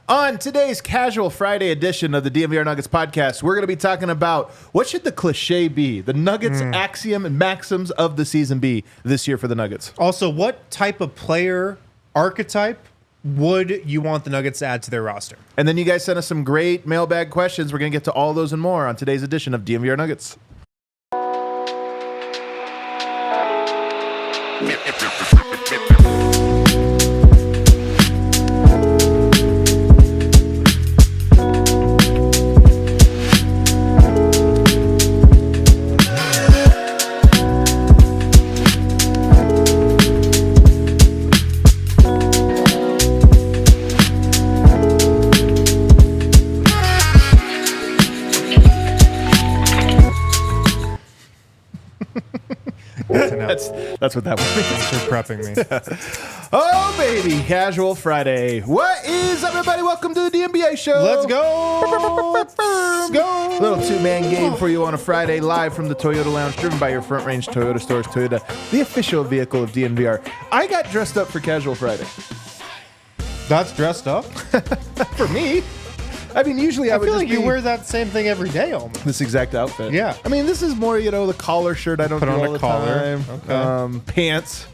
On today's Casual Friday edition of the DNVR Nuggets podcast, we're going to be talking about what should the cliche be, the Nuggets axiom and maxims of the season be this year for the Nuggets. Also, what type of player archetype would you want the Nuggets to add to their roster? And then you guys sent us some great mailbag questions. We're going to get to all those and more on today's edition of DNVR Nuggets. That's what that was. Thanks for prepping me. Oh, baby. Casual Friday. What is up, everybody? Welcome to the DNBA show. Let's go. Let's go. Little two-man game for you on a Friday, live from the Toyota Lounge, driven by your Front Range Toyota stores. Toyota, the official vehicle of DNVR. I got dressed up for Casual Friday. That's dressed up? For me. I mean, usually I would feel just like you wear that same thing every day almost. this exact outfit. Yeah. I mean, this is more, the collar shirt I don't Put do on all a the collar. time. Okay. Pants.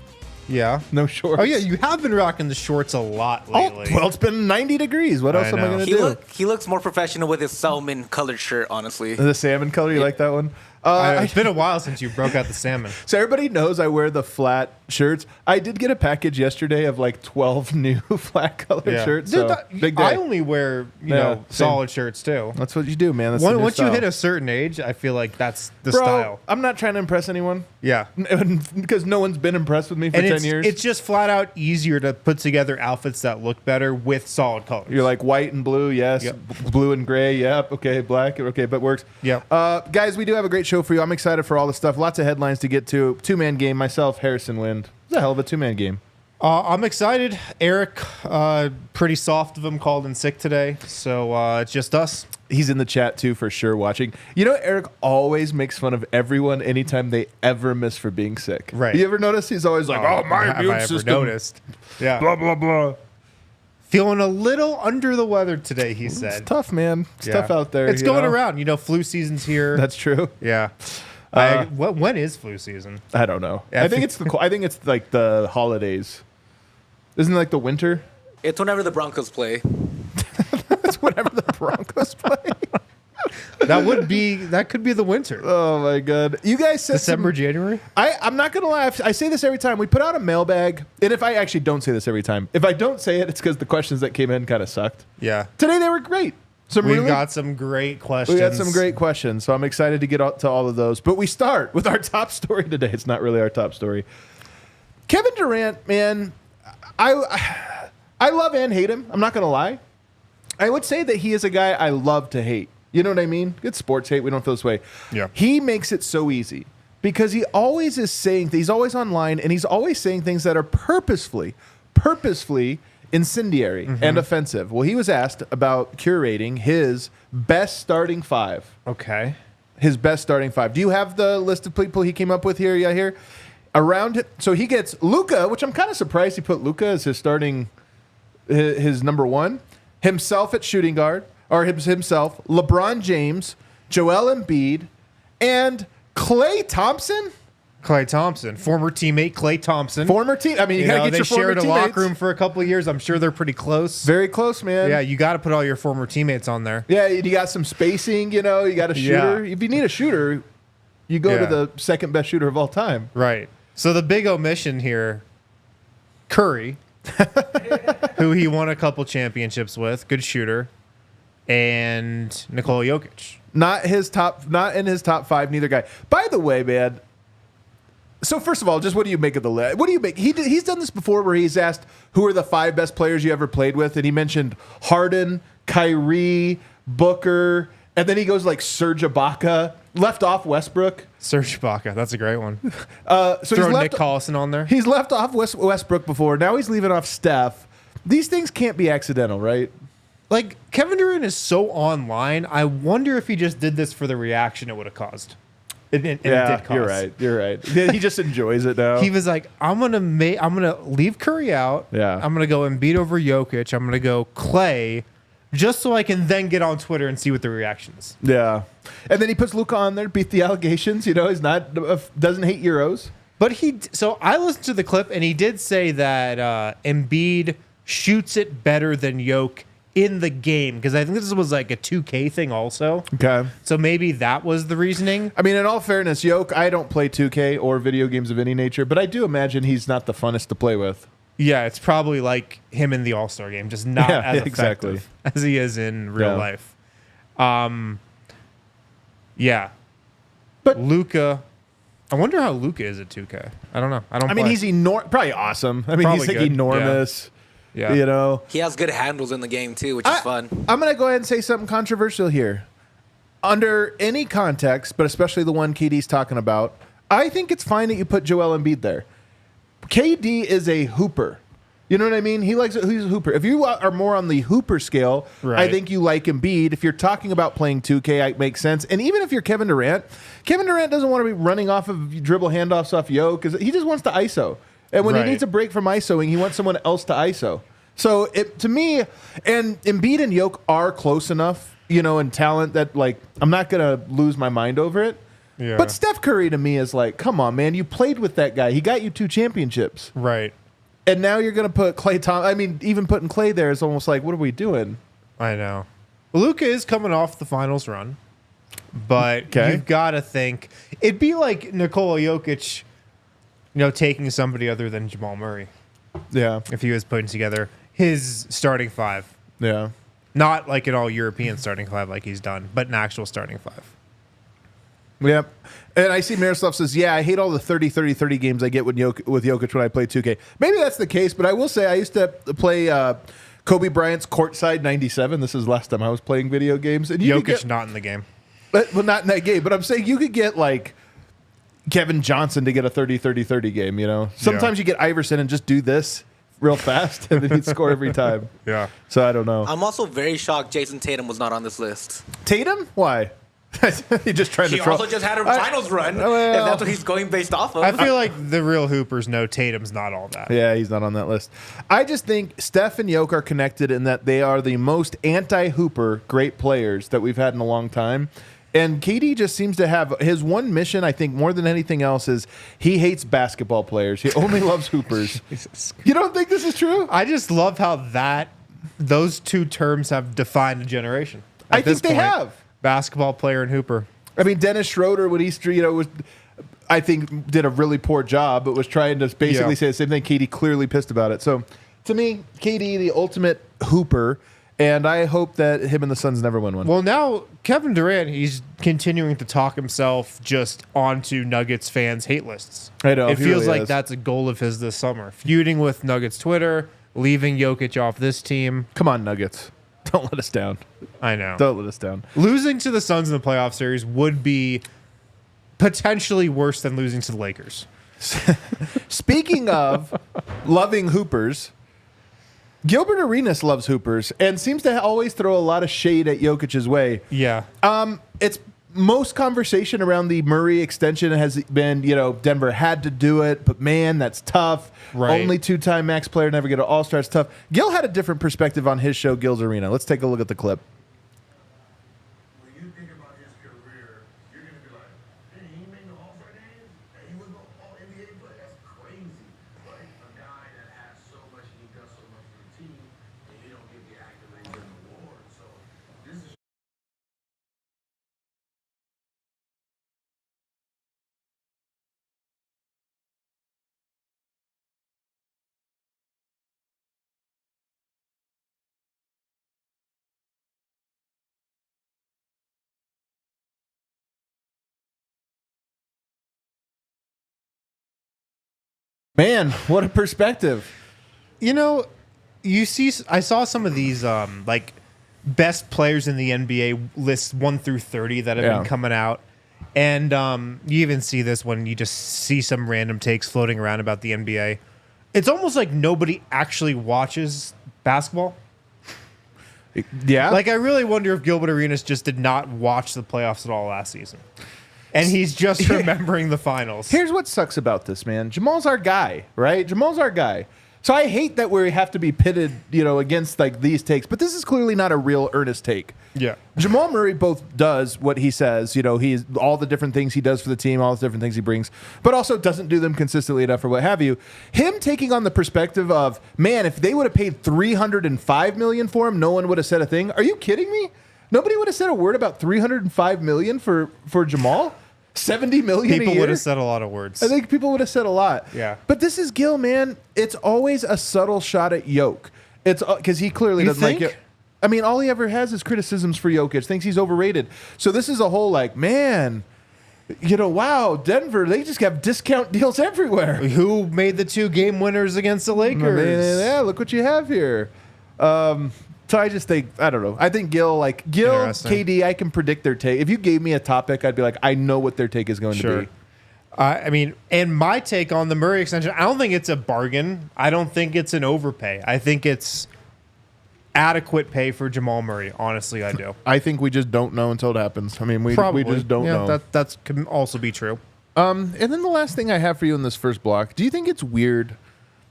Yeah. No shorts. Oh, yeah, you have been rocking the shorts a lot lately. Well, it's been 90 degrees. What else am I going to do? He looks more professional with his salmon colored shirt, honestly. The salmon color, you like that one? It's been a while since you broke out the salmon. So everybody knows I wear the flat shirts. I did get a package yesterday of like 12 new flat colored shirts. Dude, So big day. I only wear, same. solid shirts too. That's what you do, man. That's the new Once you style. hit a certain age, I feel like that's the Bro, style. I'm not trying to impress anyone. Yeah. Because no one's been impressed with me for And 10 years. it's just flat out easier to put together outfits that look better with solid colors. You're like white and blue, yes. Yep. Blue and gray, yep. Okay, black, okay, but works. Yep. Guys, we do have a great show for you. I'm excited for all the stuff. Lots of headlines to get to. Two-man game. Myself, Harrison Wind. It's a hell of a two-man game. I'm excited. Eric, pretty soft of him, called in sick today. So it's just us. He's in the chat, too, for sure, watching. Eric always makes fun of everyone anytime they ever miss for being sick. Right. You ever notice? He's always like, my have immune I ever system. noticed? Yeah. Blah, blah, blah. Feeling a little under the weather today, he said. It's tough, man. It's Yeah. tough out there. It's going around. Flu season's here. That's true. Yeah. When is flu season? I don't know. Yeah, I think it's like the holidays. Isn't it like the winter? It's whenever the Broncos play. It's whenever the Broncos play. That could be the winter. Oh my god! You guys said December, January? I'm not gonna lie. I say this every time. We put out a mailbag, and if I actually don't say this every time, if I don't say it, it's because the questions that came in kind of sucked. Yeah. Today they were great. We've got some great questions. We got some great questions, so I'm excited to get to all of those. But we start with our top story today. It's not really our top story. Kevin Durant, man, I love and hate him. I'm not gonna lie. I would say that he is a guy I love to hate. You know what I mean? It's sports hate. We don't feel this way. Yeah. He makes it so easy because he always is saying, he's always online, and he's always saying things that are purposefully incendiary and offensive. Well, he was asked about curating his best starting five. Okay. His best starting five. Do you have the list of people he came up with here? Yeah, here. Around it. So he gets Luka, which I'm kind of surprised he put Luka as his starting, his number one. Himself at shooting guard. Or himself, LeBron James, Joel Embiid, and Klay Thompson. Klay Thompson, former teammate Klay Thompson. Former team. I mean, you gotta get your former teammates. They shared a locker room for a couple of years. I'm sure they're pretty close. Very close, man. Yeah, you got to put all your former teammates on there. Yeah, you got some spacing. You got a shooter. Yeah. If you need a shooter, you go to the second best shooter of all time. Right. So the big omission here, Curry, who he won a couple championships with, good shooter. And Nikola Jokic. Not in his top five, neither guy. By the way, man, so first of all, just what do you make of the list? What do you make? He's done this before where he's asked who are the five best players you ever played with, and he mentioned Harden, Kyrie, Booker, and then he goes like Serge Ibaka, left off Westbrook. Serge Ibaka, that's a great one. So Throw Nick Collison on there. He's left off Westbrook before. Now he's leaving off Steph. These things can't be accidental, right? Like, Kevin Durant is so online. I wonder if he just did this for the reaction it would have caused. It did cause. You're right. He just enjoys it now. He was like, I'm gonna leave Curry out. Yeah. I'm gonna go Embiid over Jokic. I'm gonna go Klay just so I can then get on Twitter and see what the reaction is. Yeah. And then he puts Luka on there, beat the allegations. You know, he's not doesn't hate Euros. But so I listened to the clip, and he did say that Embiid shoots it better than Jokic in the game, because I think this was like a 2K thing also. Okay. So maybe that was the reasoning. I mean, in all fairness, Jokic, I don't play 2K or video games of any nature, but I do imagine he's not the funnest to play with. Yeah, it's probably like him in the All-Star game, just not as effective exactly. as he is in real life. Yeah. But Luka, I wonder how Luka is at 2K. I don't know. I mean, he's probably awesome. I mean, Probably he's like good. enormous. Yeah. You know, He has good handles in the game too, which is fun. I'm going to go ahead and say something controversial here. Under any context, but especially the one KD's talking about, I think it's fine that you put Joel Embiid there. KD is a hooper. You know what I mean? He's a hooper. If you are more on the hooper scale, Right. I think you like Embiid. If you're talking about playing 2K, it makes sense. And even if you're Kevin Durant doesn't want to be running off of dribble handoffs off Yo, because he just wants to ISO. And when Right. he needs a break from ISOing, he wants someone else to ISO. So to me, and Embiid and Jokic are close enough, you know, in talent that like I'm not gonna lose my mind over it. Yeah. But Steph Curry to me is like, come on, man, you played with that guy. He got you 2 championships. Right. And now you're going to put Klay Thompson. I mean, even putting Klay there is almost like, what are we doing? I know. Luka is coming off the finals run, but Okay. you've got to think it'd be like Nikola Jokic, you know, taking somebody other than Jamal Murray Yeah. if he was putting together his starting 5. Yeah. Not like an all-European starting 5 like he's done, but an actual starting 5. Yeah. And I see Miroslav says, yeah, I hate all the 30-30-30 games I get with Jokic when I play 2K. Maybe that's the case, but I will say I used to play Kobe Bryant's Courtside 97. This is the last time I was playing video games. And you could Jokic get, not in the game. well, not in that game, but I'm saying you could get like Kevin Johnson to get a 30-30-30 game, you know? Sometimes you get Iverson and just do this real fast, and then he'd score every time. Yeah. So I don't know. I'm also very shocked Jason Tatum was not on this list. Tatum? Why? He just trying He to troll. also just had a finals run, well- if that's what he's going based off of. I feel like the real hoopers know Tatum's not all that. Yeah, he's not on that list. I just think Steph and Jokic are connected in that they are the most anti-hooper great players that we've had in a long time. And KD just seems to have his one mission, I think, more than anything else, is he hates basketball players. He only loves hoopers. You don't think this is true? I just love how those two terms have defined a generation. I At think this they point, have. Basketball player and hooper. I mean, Dennis Schroeder, when he, you know, was, I think, did a really poor job, but was trying to basically say the same thing. KD clearly pissed about it. So, to me, KD, the ultimate hooper, and I hope that him and the Suns never win one. Well, now Kevin Durant, he's continuing to talk himself just onto Nuggets fans' hate lists. I know, It he feels really like is. that's a goal of his this summer. Feuding with Nuggets Twitter, leaving Jokic off this team. Come on, Nuggets. Don't let us down. I know. Don't let us down. Losing to the Suns in the playoff series would be potentially worse than losing to the Lakers. Speaking of loving hoopers, Gilbert Arenas loves hoopers and seems to always throw a lot of shade at Jokic's way. Yeah. It's most conversation around the Murray extension has been, you know, Denver had to do it, but man, that's tough. Right. Only 2-time max player, never get an All-Star. It's tough. Gil had a different perspective on his show, Gil's Arena. Let's take a look at the clip. When you think about his career, you're going to be like, hey, he made the All-Star game? And he was the All-NBA player? That's crazy. Right? A guy that has so much and he does so much for the team, and you don't get the accolades and awards. So this is Man, what a perspective. You know, I saw some of these like best players in the NBA lists 1 through 30 that have Yeah. been coming out. And you even see this when you just see some random takes floating around about the NBA. It's almost like nobody actually watches basketball. Yeah. Like, I really wonder if Gilbert Arenas just did not watch the playoffs at all last season. And he's just remembering the finals. Here's what sucks about this, man. Jamal's our guy, right? Jamal's our guy. So I hate that we have to be pitted, against like these takes. But this is clearly not a real earnest take. Yeah. Jamal Murray both does what he says, he's all the different things he does for the team, all the different things he brings, but also doesn't do them consistently enough or what have you. Him taking on the perspective of, man, if they would have paid $305 million for him, no one would have said a thing. Are you kidding me? Nobody would have said a word about $305 million for Jamal. $70 million a year. People would have said a lot of words. I think people would have said a lot. Yeah. But this is Gil, man. It's always a subtle shot at Jokic. It's because he clearly doesn't like it. I mean, all he ever has is criticisms for Jokic. Thinks he's overrated. So this is a whole like, man, wow, Denver, they just have discount deals everywhere. Who made the 2 game winners against the Lakers? Yeah, look what you have here. So I just think, I don't know. I think Gil, KD, I can predict their take. If you gave me a topic, I'd be like, I know what their take is going to be. I mean, and my take on the Murray extension, I don't think it's a bargain. I don't think it's an overpay. I think it's adequate pay for Jamal Murray. Honestly, I do. I think we just don't know until it happens. I mean, we just don't know. That can also be true. And then the last thing I have for you in this first block, do you think it's weird?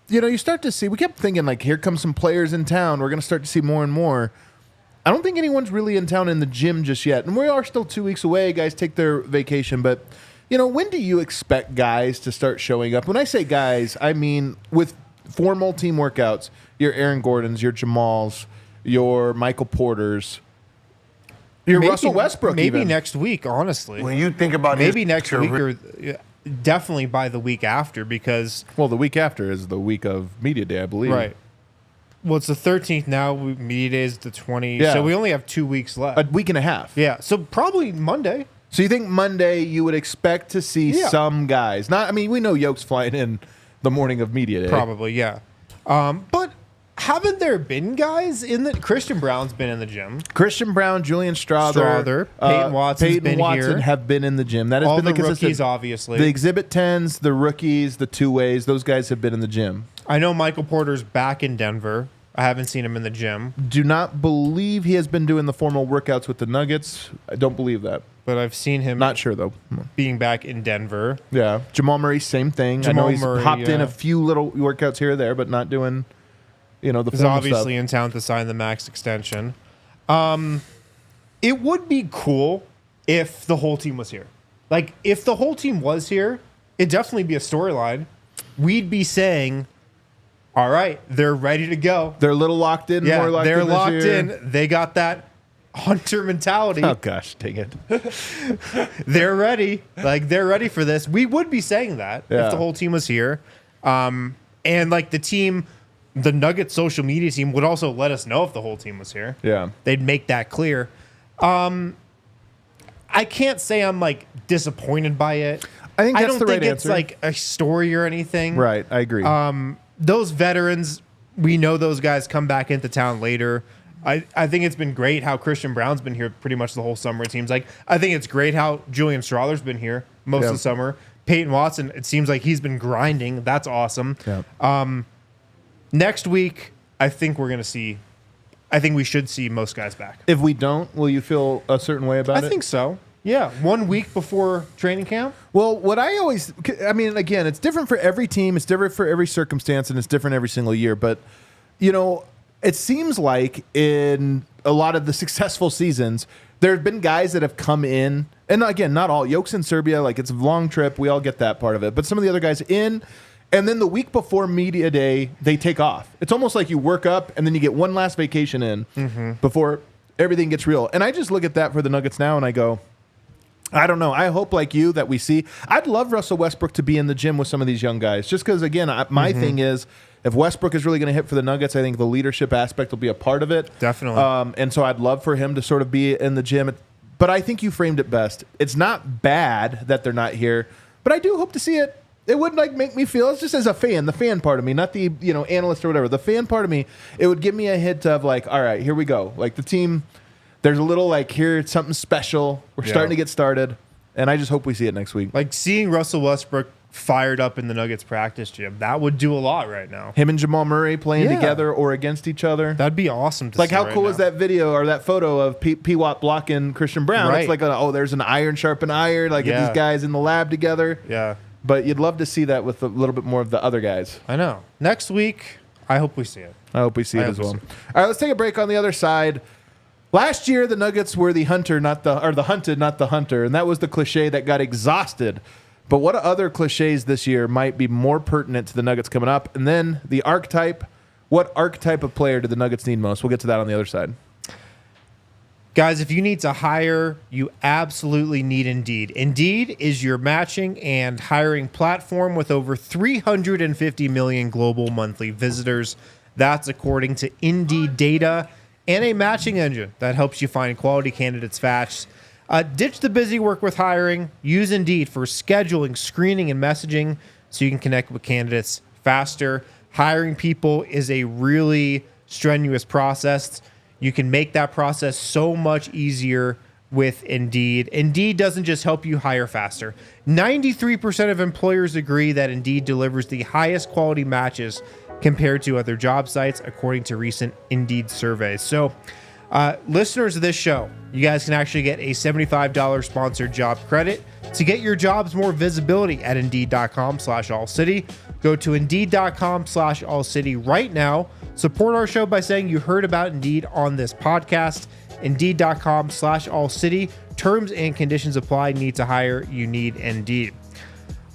You start to see, we kept thinking, like, here come some players in town. We're going to start to see more and more. I don't think anyone's really in town in the gym just yet. And we are still 2 weeks away. Guys take their vacation. But, when do you expect guys to start showing up? When I say guys, I mean with formal team workouts, your Aaron Gordons, your Jamals, your Michael Porters, your Russell Westbrook Maybe even. Next week, honestly. When you think about maybe next week or definitely by the week after because... Well, the week after is the week of Media Day, I believe. Right. Well, it's the 13th now. Media Day is the 20th. Yeah. So we only have 2 weeks left. A week and a half. Yeah. So probably Monday. So you think Monday you would expect to see some guys? We know Yoke's flying in the morning of Media Day. Probably, yeah. But haven't there been guys in the... Christian Brown's been in the gym. Christian Brown, Julian Strawther, Peyton Watson's been here. Have been in the gym. That has All been the consistent. rookies, obviously. The Exhibit 10s, the rookies, the two-ways, those guys have been in the gym. I know Michael Porter's back in Denver. I haven't seen him in the gym. Do not believe he has been doing the formal workouts with the Nuggets. I don't believe that. But I've seen him Not sure, though. being back in Denver. Yeah. Jamal Murray, same thing. I know he's hopped in a few little workouts here or there, but not doing, the He's formal obviously stuff. in town to sign the max extension. It would be cool if the whole team was here. Like, if the whole team was here, it'd definitely be a storyline. We'd be saying, all right, they're ready to go. They're a little locked in. Yeah, more locked they're in this locked year. in. They got that hunter mentality. Oh, gosh, dang it. They're ready. Like, they're ready for this. We would be saying that Yeah. if the whole team was here. And, like, the Nuggets social media team would also let us know if the whole team was here. Yeah. They'd make that clear. I can't say I'm, like, disappointed by it. I think that's don't the right think it's, answer. like, a story or anything. Right, I agree. Those veterans, we know those guys come back into town later. I think it's been great how Christian Brown's been here pretty much the whole summer. It seems like I think it's great how Julian Strawther's been here most of the summer. Peyton Watson, it seems like he's been grinding. That's awesome. Yeah. Next week, I think we should see most guys back. If we don't, will you feel a certain way about it? I think so. Yeah, 1 week before training camp. Well, again, it's different for every team. It's different for every circumstance, and it's different every single year. But, it seems like in a lot of the successful seasons, there have been guys that have come in. And again, not all. Yoke's in Serbia. Like, it's a long trip. We all get that part of it. But some of the other guys in. And then the week before Media Day, they take off. It's almost like you work up, and then you get one last vacation in before everything gets real. And I just look at that for the Nuggets now, and I go, I don't know. I hope, like you, that we see. I'd love Russell Westbrook to be in the gym with some of these young guys, just because, again, my thing is, if Westbrook is really going to hit for the Nuggets, I think the leadership aspect will be a part of it. Definitely. And so I'd love for him to sort of be in the gym. But I think you framed it best. It's not bad that they're not here, but I do hope to see it. It would make me feel, it's just as a fan, the fan part of me, not the analyst or whatever. The fan part of me, it would give me a hint of like, all right, here we go. Like the team. There's a little like, here, it's something special. We're starting to get started. And I just hope we see it next week. Like seeing Russell Westbrook fired up in the Nuggets practice gym, that would do a lot right now. Him and Jamal Murray playing together or against each other. That'd be awesome to like see. How right cool now. is that video or that photo of P-Watt blocking Christian Brown? Right. It's like, there's an iron sharpen iron. Like these guys in the lab together. Yeah. But you'd love to see that with a little bit more of the other guys. I know. Next week, I hope we see it. I hope we see it I as hope well. we All right, let's take a break on the other side. Last year, the Nuggets were the hunter, the hunted, not the hunter, and that was the cliche that got exhausted. But what other cliches this year might be more pertinent to the Nuggets coming up? And then the archetype. What archetype of player do the Nuggets need most? We'll get to that on the other side. Guys, if you need to hire, you absolutely need Indeed. Indeed is your matching and hiring platform with over 350 million global monthly visitors. That's according to Indeed data, and a matching engine that helps you find quality candidates fast. Ditch the busy work with hiring. Use Indeed for scheduling, screening, and messaging so you can connect with candidates faster. Hiring people is a really strenuous process. You can make that process so much easier with Indeed. Indeed doesn't just help you hire faster. 93% of employers agree that Indeed delivers the highest quality matches compared to other job sites, according to recent Indeed surveys. So, listeners of this show, you guys can actually get a $75 sponsored job credit to get your jobs more visibility at Indeed.com/AllCity. Go to Indeed.com/AllCity right now. Support our show by saying you heard about Indeed on this podcast. Indeed.com/AllCity. Terms and conditions apply. Need to hire? You need Indeed.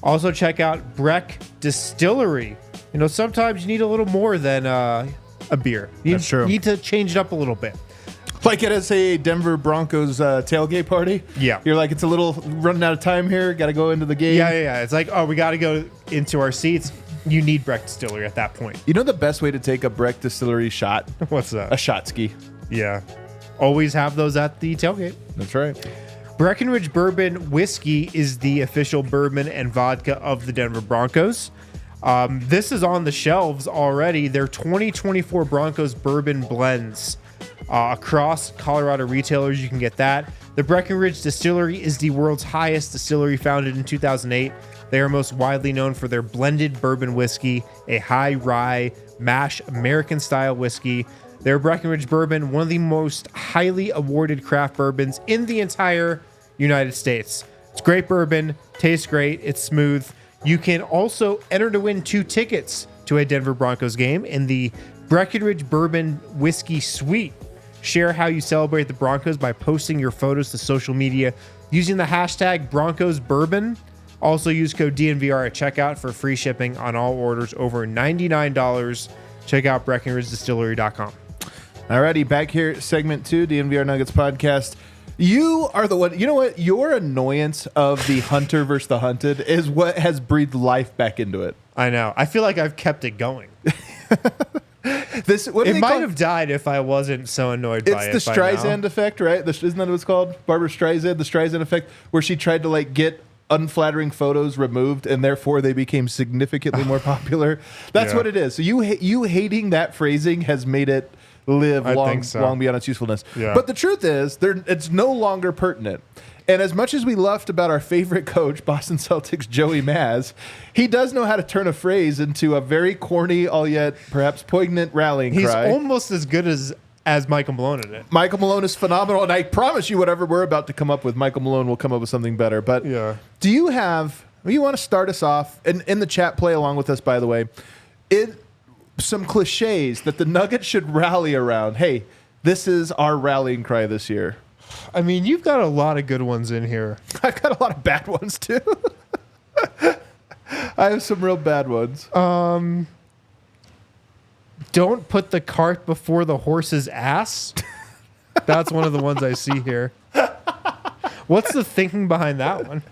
Also, check out Breck Distillery. You know, sometimes you need a little more than a beer. That's true. You need to change it up a little bit. Like at a Denver Broncos tailgate party. Yeah. You're like, it's a little running out of time here. Got to go into the game. Yeah. It's like, oh, we got to go into our seats. You need Breck Distillery at that point. You know the best way to take a Breck Distillery shot? What's that? A shot ski. Yeah. Always have those at the tailgate. That's right. Breckenridge Bourbon Whiskey is the official bourbon and vodka of the Denver Broncos. This is on the shelves already. Their 2024 Broncos bourbon blends across Colorado retailers. You can get that. The Breckenridge Distillery is the world's highest distillery, founded in 2008. They are most widely known for their blended bourbon whiskey, a high rye mash American style whiskey. Their Breckenridge Bourbon, one of the most highly awarded craft bourbons in the entire United States. It's great bourbon, tastes great, it's smooth. You can also enter to win 2 tickets to a Denver Broncos game in the Breckenridge Bourbon Whiskey Suite. Share how you celebrate the Broncos by posting your photos to social media using the hashtag Broncos Bourbon. Also use code DNVR at checkout for free shipping on all orders over $99. Check out BreckenridgeDistillery.com. Alrighty, back here, segment 2, DNVR Nuggets podcast. You are the one, you know what? Your annoyance of the hunter versus the hunted is what has breathed life back into it. I know. I feel like I've kept it going. It might have died if I wasn't so annoyed by it. It's the Streisand effect, right? Isn't that what it's called? Barbara Streisand, the Streisand effect, where she tried to get unflattering photos removed, and therefore they became significantly more popular. That's what it is. So you hating that phrasing has made it live long beyond its usefulness. Yeah. But the truth is, it's no longer pertinent. And as much as we laughed about our favorite coach, Boston Celtics Joey Maz, he does know how to turn a phrase into a very corny, all yet perhaps poignant rallying cry. He's almost as good as Michael Malone in it. Michael Malone is phenomenal, and I promise you, whatever we're about to come up with, Michael Malone will come up with something better. But do you want to start us off, and in the chat, play along with us, by the way, some cliches that the Nuggets should rally around? Hey, this is our rallying cry this year. I mean, you've got a lot of good ones in here. I've got a lot of bad ones, too. I have some real bad ones. Don't put the cart before the horse's ass. That's one of the ones I see here. What's the thinking behind that one?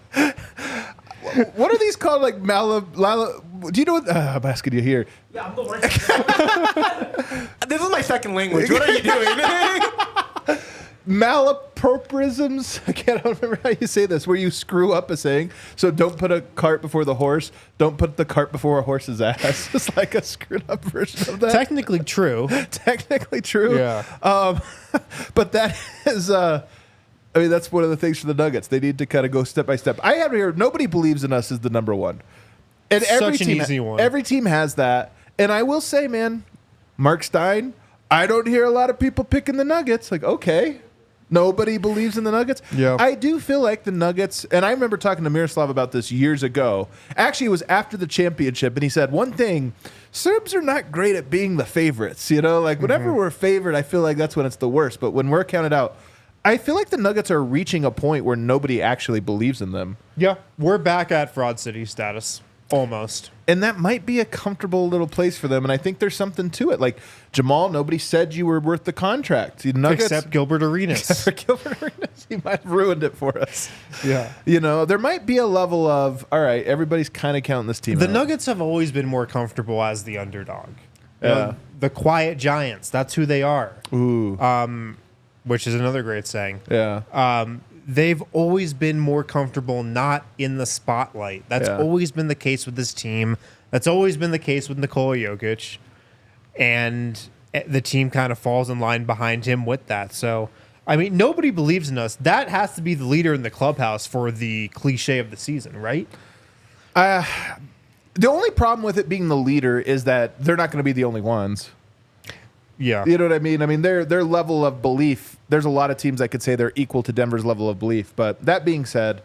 What are these called? Like Lala? Do you know what? I'm asking you here. Yeah, I'm the worst. This is my second language. What are you doing? Malapropisms. I don't remember how you say this. Where you screw up a saying. So don't put a cart before the horse. Don't put the cart before a horse's ass. It's like a screwed up version of that. Technically true. Technically true. Yeah. But that is. I mean, that's one of the things for the Nuggets. They need to kind of go step by step. I have here. Nobody believes in us as the number one. And Such an easy one. Every team has that. And I will say, man, Mark Stein. I don't hear a lot of people picking the Nuggets. Like, okay. Nobody believes in the Nuggets. Yeah. I do feel like the Nuggets, and I remember talking to Miroslav about this years ago. Actually, it was after the championship, and he said, one thing, Serbs are not great at being the favorites. Like whenever we're favored, I feel like that's when it's the worst. But when we're counted out, I feel like the Nuggets are reaching a point where nobody actually believes in them. Yeah, we're back at Fraud City status. Almost. And that might be a comfortable little place for them. And I think there's something to it. Like, Jamal, nobody said you were worth the contract. The Nuggets, Except Gilbert Arenas. for Gilbert Arenas, he might have ruined it for us. Yeah. There might be a level of, all right, everybody's kind of counting this team The out. Nuggets have always been more comfortable as the underdog. Yeah. The quiet giants, that's who they are. Ooh. Which is another great saying. Yeah. They've always been more comfortable not in the spotlight. That's Yeah. always been the case with this team. That's always been the case with Nikola Jokic. And the team kind of falls in line behind him with that. So, I mean, nobody believes in us. That has to be the leader in the clubhouse for the cliche of the season, right? The only problem with it being the leader is that they're not going to be the only ones. Yeah. You know what I mean? I mean, their level of belief, there's a lot of teams that could say they're equal to Denver's level of belief. But that being said,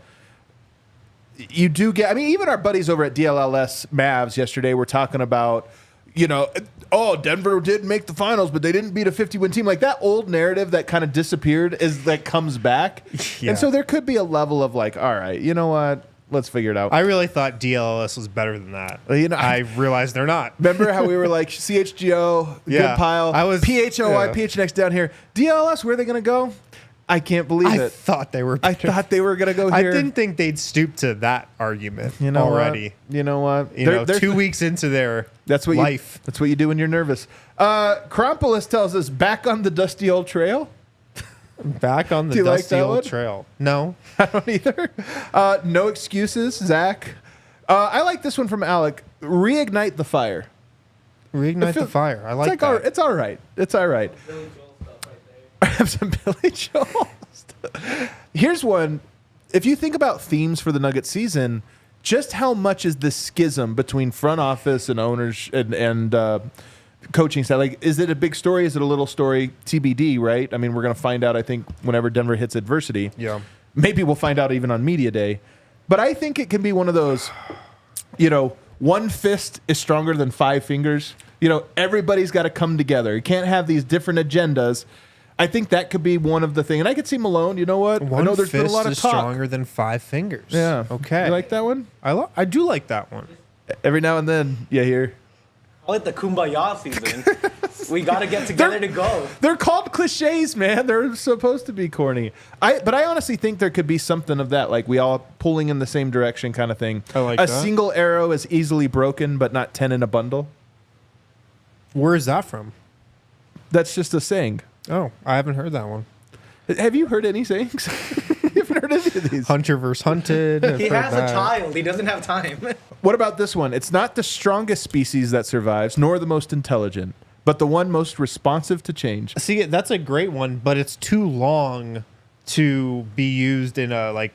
you do get, I mean, even our buddies over at DLLS Mavs yesterday were talking about, Denver did make the finals, but they didn't beat a 50-win team. Like, that old narrative that kind of disappeared comes back. Yeah. And so there could be a level of like, all right, you know what? Let's figure it out. I really thought DLLS was better than that. I realized they're not. Remember how we were like CHGO, Yeah. good pile, I was PHOI, PHNX down here. DLS, where are they going to go? I can't believe I it. thought they were I better. thought they were going to go I here. didn't think they'd stoop to that argument You know already. What? You know what? They're 2 weeks into their that's what life. That's what you do when you're nervous. Krompolis tells us, back on the dusty old trail. Back on the Do you like dusty that old one? trail. No. I don't either. No excuses, Zach. I like this one from Alec. Reignite the fire. Reignite feel- the fire. I like it's that. It's all right. It's all right. Billy Joel stuff right there. I have some Billy Joel. Here's one. If you think about themes for the Nuggets season, just how much is the schism between front office and owners and coaching staff? Like, is it a big story? Is it a little story? TBD, right? I mean, we're going to find out, I think, whenever Denver hits adversity. Yeah. Maybe we'll find out even on media day. But I think it can be one of those, one fist is stronger than five fingers. Everybody's got to come together. You can't have these different agendas. I think that could be one of the things. And I could see Malone, you know what? One I know there's fist been a lot of is talk. stronger than five fingers. Yeah. Okay. You like that one? I do like that one. Every now and then you hear. I like the kumbaya season. We got to get together to go. They're called cliches, man. They're supposed to be corny. But I honestly think there could be something of that, like we all pulling in the same direction kind of thing. I like a that. single arrow is easily broken, but not 10 in a bundle. Where is that from? That's just a saying. Oh, I haven't heard that one. Have you heard any sayings? You haven't heard any of these. Hunter versus hunted. I've He heard has that. a child. He doesn't have time. What about this one? It's not the strongest species that survives, nor the most intelligent, but the one most responsive to change. See, that's a great one, but it's too long to be used in a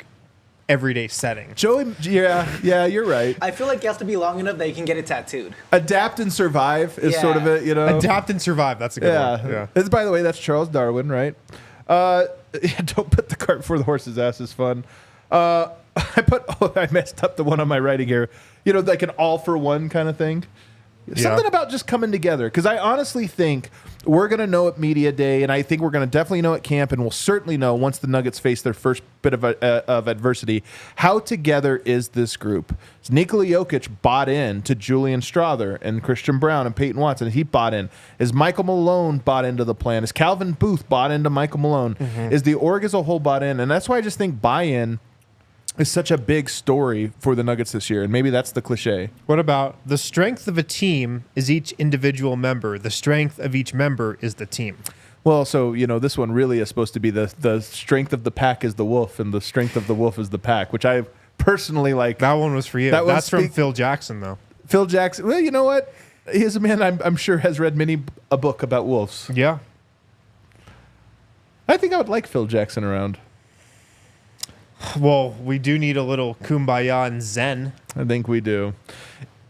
everyday setting. Joey, yeah, you're right. I feel like it has to be long enough that you can get it tattooed. Adapt and survive is Yeah. sort of it, Adapt and survive. That's a good one. Yeah. It's, by the way, that's Charles Darwin, right? Don't put the cart before the horse's ass is fun. I messed up the one on my writing here. Like an all for one kind of thing. Something about just coming together. Because I honestly think we're going to know at media day, and I think we're going to definitely know at camp, and we'll certainly know once the Nuggets face their first bit of adversity, how together is this group. Is Nikola Jokic bought in to Julian Strawther and Christian Brown and Peyton Watson? He bought in. Is Michael Malone bought into the plan? Is Calvin Booth bought into Michael Malone? Is the org as a whole bought in? And that's why I just think buy-in is such a big story for the Nuggets this year, and maybe that's the cliche. What about the strength of a team is each individual member. The strength of each member is the team. Well, so, this one really is supposed to be the strength of the pack is the wolf, and the strength of the wolf is the pack, which I personally like. That one was for you. That one That's from Phil Jackson, though. Phil Jackson. Well, you know what? He's a man I'm sure has read many a book about wolves. Yeah. I think I would like Phil Jackson around. Well, we do need a little kumbaya and zen. I think we do.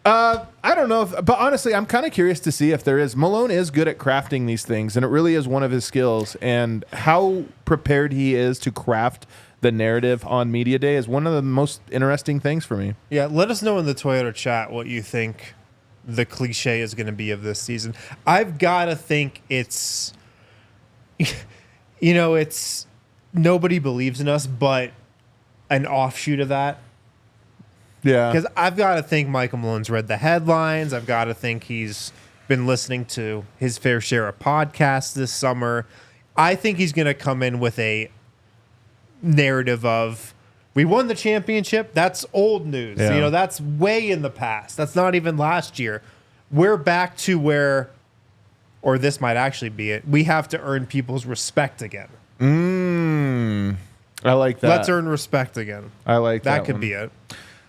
I don't know, but honestly, I'm kind of curious to see if there is. Malone is good at crafting these things, and it really is one of his skills. And how prepared he is to craft the narrative on media day is one of the most interesting things for me. Yeah, let us know in the Toyota chat what you think the cliche is going to be of this season. I've got to think it's, it's nobody believes in us, but an offshoot of that. Yeah, Because I've got to think Michael Malone's read the headlines. I've got to think he's been listening to his fair share of podcasts this summer. I think he's going to come in with a narrative of, we won the championship. That's old news. Yeah. That's way in the past. That's not even last year. We're back to where, or this might actually be it, we have to earn people's respect again. I like that. Let's earn respect again. I like that. That could one. be it.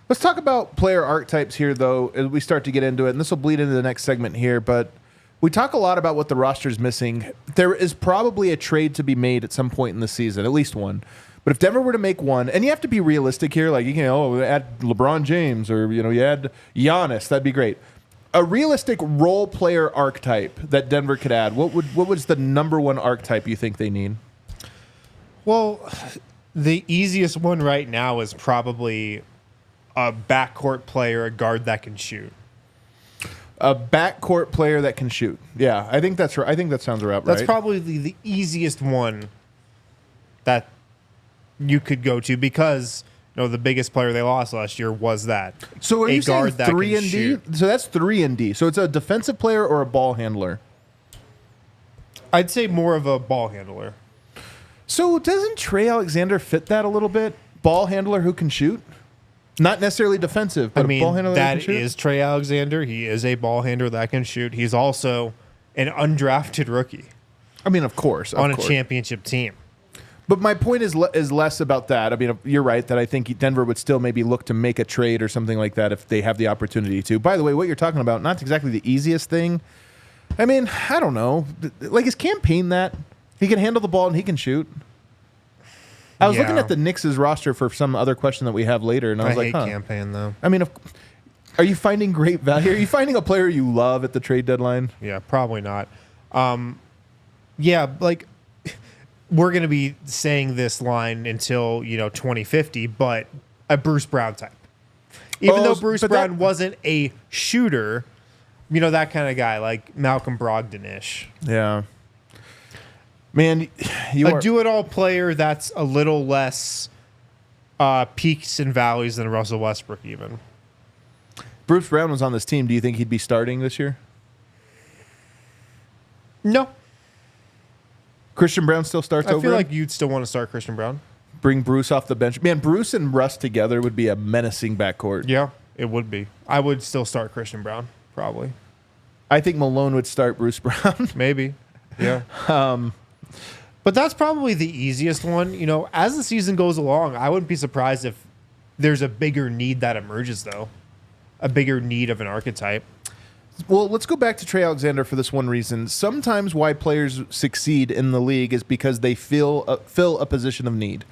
Let's talk about player archetypes here, though, as we start to get into it. And this will bleed into the next segment here. But we talk a lot about what the roster's missing. There is probably a trade to be made at some point in the season, at least one. But if Denver were to make one, and you have to be realistic here, like, add LeBron James or, you add Giannis, that'd be great. A realistic role player archetype that Denver could add, what was the number one archetype you think they need? Well, the easiest one right now is probably a backcourt player, a guard that can shoot. A backcourt player that can shoot. Yeah, I think that's right. I think that sounds about right. That's probably the easiest one that you could go to because the biggest player they lost last year was that. So are you saying that 3 can and D? shoot. So that's 3 and D. So it's a defensive player or a ball handler. I'd say more of a ball handler. So doesn't Trey Alexander fit that a little bit? Ball handler who can shoot? Not necessarily defensive, but a ball handler that can that shoot? is Trey Alexander. He is a ball handler that can shoot. He's also an undrafted rookie I mean, of course. on a championship team. But my point is less about that. I mean, you're right that I think Denver would still maybe look to make a trade or something like that if they have the opportunity to. By the way, what you're talking about, not exactly the easiest thing. I mean, I don't know. Like, his campaign that he can handle the ball and he can shoot. I was looking at the Knicks' roster for some other question that we have later, and I was hate like, campaign, though. I mean, are you finding great value? Are you finding a player you love at the trade deadline? Yeah, probably not. Yeah, like, we're going to be saying this line until, 2050, but a Bruce Brown type. Even though Bruce Brown wasn't a shooter, that kind of guy, like Malcolm Brogdon-ish. Yeah. Man, A do-it-all player that's a little less peaks and valleys than Russell Westbrook even. Bruce Brown was on this team. Do you think he'd be starting this year? No. Christian Brown still starts I over feel him? like you'd still want to start Christian Brown. Bring Bruce off the bench. Man, Bruce and Russ together would be a menacing backcourt. Yeah, it would be. I would still start Christian Brown, probably. I think Malone would start Bruce Brown. Maybe. Yeah. But that's probably the easiest one. As the season goes along, I wouldn't be surprised if there's a bigger need that emerges, though. A bigger need of an archetype. Well, let's go back to Trey Alexander for this one reason. Sometimes why players succeed in the league is because they fill a position of need.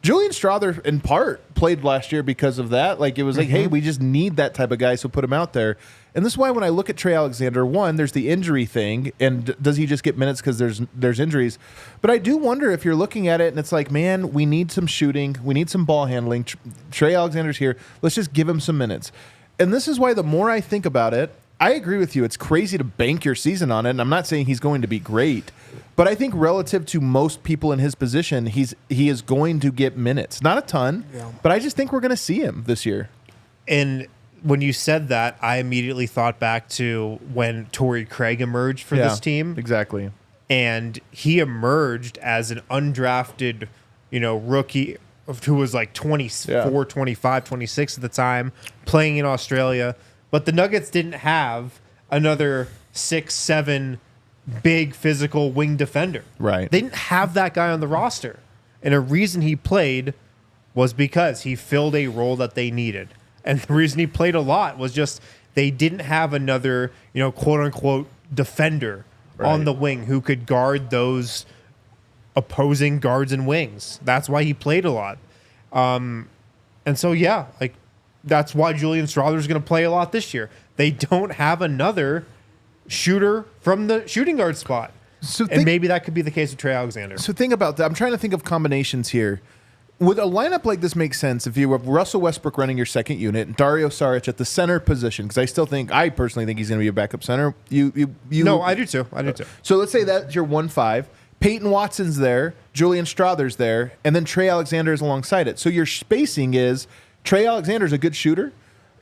Julian Strawther, in part, played last year because of that. Like, it was like, hey, we just need that type of guy, so put him out there. And this is why when I look at Trey Alexander, one, there's the injury thing, and does he just get minutes because there's injuries? But I do wonder if you're looking at it and it's like, man, we need some shooting, we need some ball handling. Trey Alexander's here. Let's just give him some minutes. And this is why the more I think about it, I agree with you. It's crazy to bank your season on it, and I'm not saying he's going to be great. But I think relative to most people in his position, he is going to get minutes. Not a ton, but I just think we're going to see him this year. And when you said that, I immediately thought back to when Torrey Craig emerged for this team. Exactly. And he emerged as an undrafted, rookie who was like 24, 25, 26 at the time, playing in Australia. But the Nuggets didn't have another 6'7" big physical wing defender. Right. They didn't have that guy on the roster. And a reason he played was because he filled a role that they needed. And the reason he played a lot was just they didn't have another, quote unquote defender on the wing who could guard those opposing guards and wings. That's why he played a lot. And so, yeah, like that's why Julian Strawther is going to play a lot this year. They don't have another shooter from the shooting guard spot. And maybe that could be the case with Trey Alexander. So think about that. I'm trying to think of combinations here. Would a lineup like this make sense if you have Russell Westbrook running your second unit and Dario Saric at the center position? Because I personally think he's going to be a backup center. No, I do too. So let's say that's your 1-5. Peyton Watson's there, Julian Strawther's there, and then Trey Alexander is alongside it. So your spacing is Trey Alexander's a good shooter.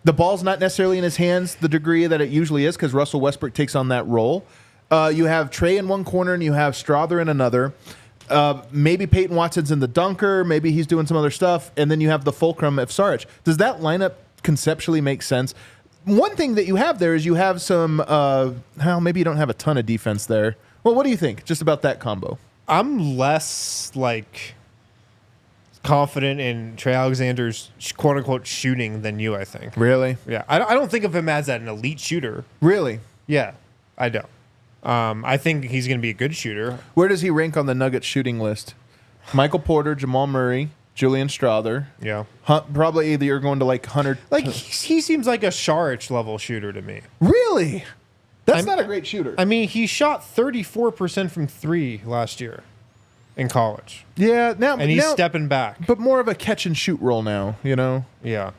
The ball's not necessarily in his hands the degree that it usually is because Russell Westbrook takes on that role. You have Trey in one corner and you have Strawther in another. Maybe Peyton Watson's in the dunker. Maybe he's doing some other stuff. And then you have the fulcrum of Saric. Does that lineup conceptually make sense? One thing that you have there is you have some, maybe you don't have a ton of defense there. Well, what do you think just about that combo? I'm less confident in Trey Alexander's quote unquote shooting than you, I think. Really? Yeah. I don't think of him as an elite shooter. Really? Yeah, I don't. I think he's going to be a good shooter. Where does he rank on the Nuggets shooting list? Michael Porter, Jamal Murray, Julian Strawther. Yeah. Probably either you're going to like Hunter. He seems like a Saric level shooter to me. Really? That's not a great shooter. I mean, he shot 34% from 3 last year in college. Yeah, and he's stepping back. But more of a catch and shoot role now, you know? Yeah.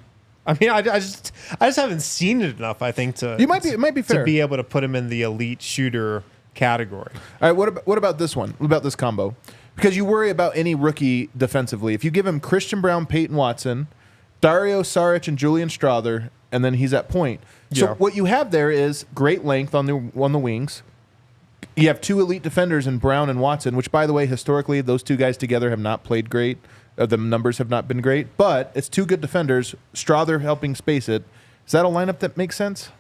I mean, I just haven't seen it enough, I think, it might be fair to be able to put him in the elite shooter category. All right, what about this one? What about this combo? Because you worry about any rookie defensively. If you give him Christian Brown, Peyton Watson, Dario Saric, and Julian Strawther, and then he's at point. So what you have there is great length on the wings. You have 2 elite defenders in Brown and Watson, which, by the way, historically, those 2 guys together have not played great. The numbers have not been great, but it's 2 good defenders. Strawther helping space it. Is that a lineup that makes sense?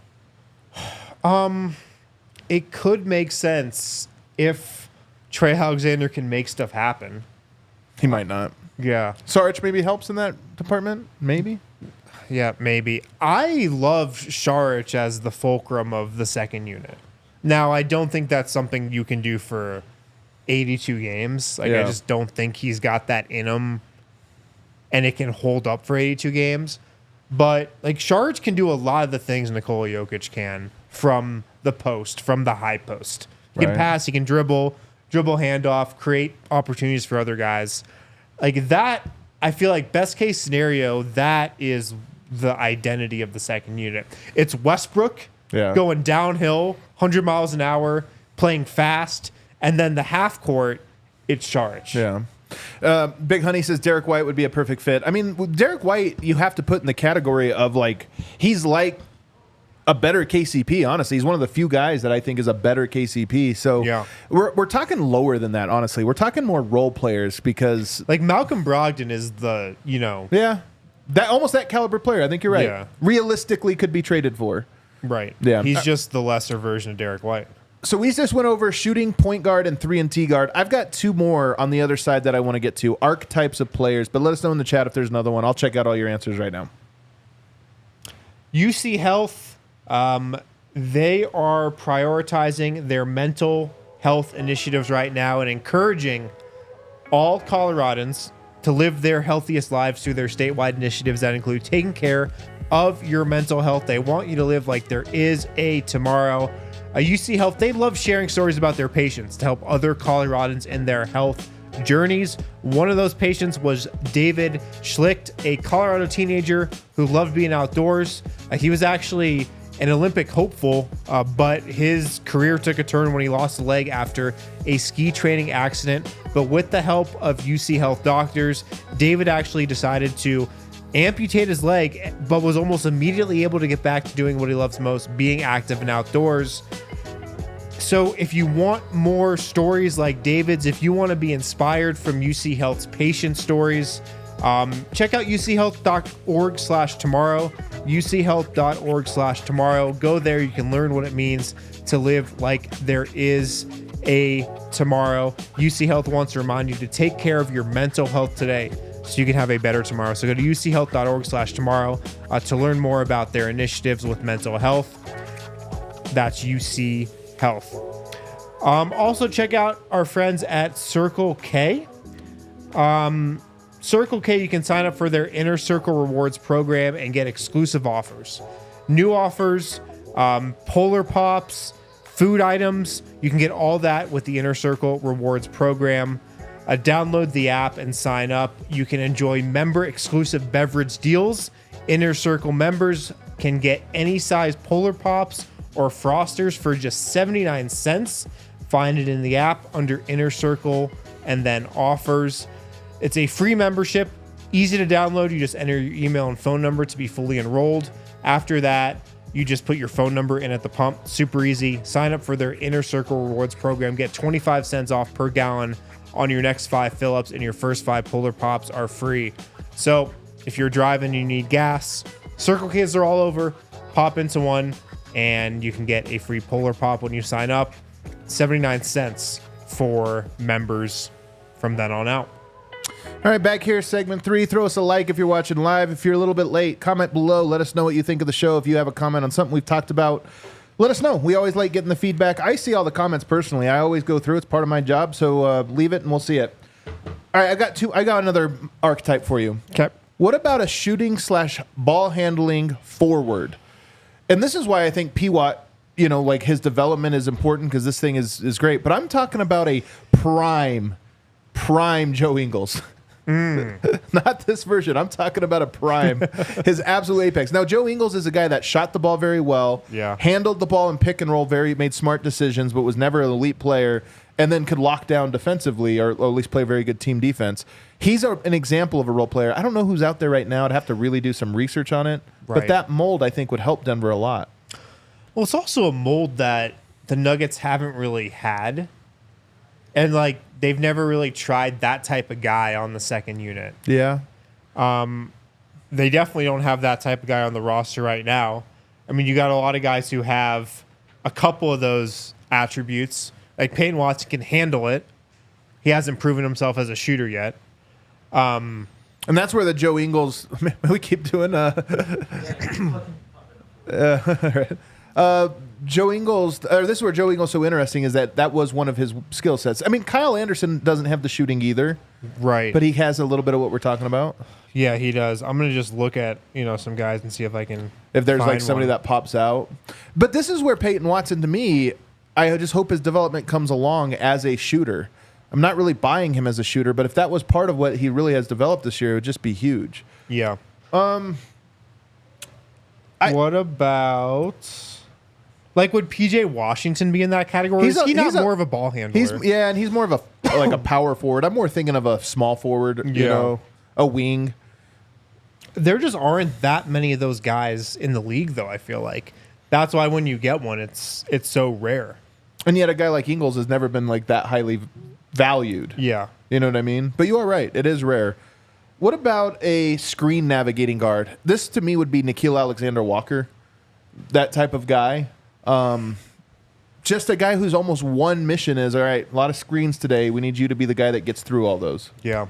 It could make sense if Trey Alexander can make stuff happen. He might not. Yeah. Saric maybe helps in that department? Maybe? Yeah, maybe. I love Saric as the fulcrum of the second unit. Now, I don't think that's something you can do for 82 games. I just don't think he's got that in him and it can hold up for 82 games. But Saric can do a lot of the things Nikola Jokic can from the post, from the high post. He can pass, he can dribble handoff, create opportunities for other guys. That, I feel like best case scenario, that is the identity of the second unit. It's Westbrook going downhill, 100 miles an hour, playing fast, and then the half court, it's Saric. Yeah. Big Honey says Derek White would be a perfect fit. I mean, Derek White, you have to put in the category of he's like a better KCP, honestly. He's one of the few guys that I think is a better KCP. So we're talking lower than that, honestly. We're talking more role players because Malcolm Brogdon is the, that almost that caliber player. I think you're right. Yeah. Realistically could be traded for. Right. Yeah. He's just the lesser version of Derek White. So we just went over shooting, point guard, and 3-and-T guard. I've got 2 more on the other side that I want to get to. Archetypes of players, but let us know in the chat if there's another one. I'll check out all your answers right now. UC Health, they are prioritizing their mental health initiatives right now and encouraging all Coloradans to live their healthiest lives through their statewide initiatives that include taking care of your mental health. They want you to live like there is a tomorrow. UC Health, they love sharing stories about their patients to help other Coloradans in their health journeys. One of those patients was David Schlicht, a Colorado teenager who loved being outdoors. He was actually an Olympic hopeful, but his career took a turn when he lost a leg after a ski training accident. But with the help of UC Health doctors, David actually decided to amputate his leg, but was almost immediately able to get back to doing what he loves most, being active and outdoors. So if you want more stories like David's, if you want to be inspired from UC Health's patient stories, check out uchealth.org/tomorrow, uchealth.org/tomorrow. Go there. You can learn what it means to live like there is a tomorrow. UC Health wants to remind you to take care of your mental health today so you can have a better tomorrow. So go to uchealth.org/tomorrow to learn more about their initiatives with mental health. That's UC Health. Also check out our friends at Circle K. Circle K, you can sign up for their Inner Circle Rewards program and get exclusive offers. New offers, Polar Pops, food items. You can get all that with the Inner Circle Rewards program. Download the app and sign up. You can enjoy member-exclusive beverage deals. Inner Circle members can get any size Polar Pops or Frosters for just 79 cents. Find it in the app under Inner Circle and then offers. It's a free membership, easy to download. You just enter your email and phone number to be fully enrolled. After that, you just put your phone number in at the pump. Super easy. Sign up for their Inner Circle Rewards program. Get 25 cents off per gallon on your next 5 fill-ups, and your first 5 Polar Pops are free. So if you're driving and you need gas, Circle K's are all over. Pop into one, and you can get a free Polar Pop when you sign up. 79 cents for members from then on out. All right, back here, segment 3. Throw us a like if you're watching live. If you're a little bit late, comment below. Let us know what you think of the show. If you have a comment on something we've talked about, let us know. We always like getting the feedback. I see all the comments personally. I always go through. It's part of my job, so leave it and we'll see it. All right, I got another archetype for you. Okay. What about a shooting / ball handling forward? And this is why I think P-Watt, like his development is important because this thing is great. But I'm talking about a prime Joe Ingles. Not this version. I'm talking about a prime, his absolute apex. Now, Joe Ingles is a guy that shot the ball very well, handled the ball in pick and roll, made smart decisions, but was never an elite player, and then could lock down defensively or at least play very good team defense. He's an example of a role player. I don't know who's out there right now. I'd have to really do some research on it, but that mold I think would help Denver a lot. Well, it's also a mold that the Nuggets haven't really had. And, they've never really tried that type of guy on the second unit. Yeah. They definitely don't have that type of guy on the roster right now. I mean, you got a lot of guys who have a couple of those attributes. Like Peyton Watson can handle it. He hasn't proven himself as a shooter yet. And that's where the Joe Ingles, we keep doing Joe Ingles, or this is where Joe Ingles is so interesting is that was one of his skill sets. I mean, Kyle Anderson doesn't have the shooting either. Right. But he has a little bit of what we're talking about. Yeah, he does. I'm going to just look at, some guys and see if I can If there's find somebody one that pops out. But this is where Peyton Watson, to me, I just hope his development comes along as a shooter. I'm not really buying him as a shooter, but if that was part of what he really has developed this year, it would just be huge. Yeah. What about... would PJ Washington be in that category? Is he not more of a ball handler? And he's more of a power forward. I'm more thinking of a small forward, a wing. There just aren't that many of those guys in the league, though, I feel like. That's why when you get one, it's so rare. And yet a guy like Ingles has never been that highly valued. Yeah. You know what I mean? But you are right. It is rare. What about a screen navigating guard? This, to me, would be Nickeil Alexander-Walker. That type of guy. Just a guy whose almost one mission is, all right, a lot of screens today. We need you to be the guy that gets through all those. Yeah.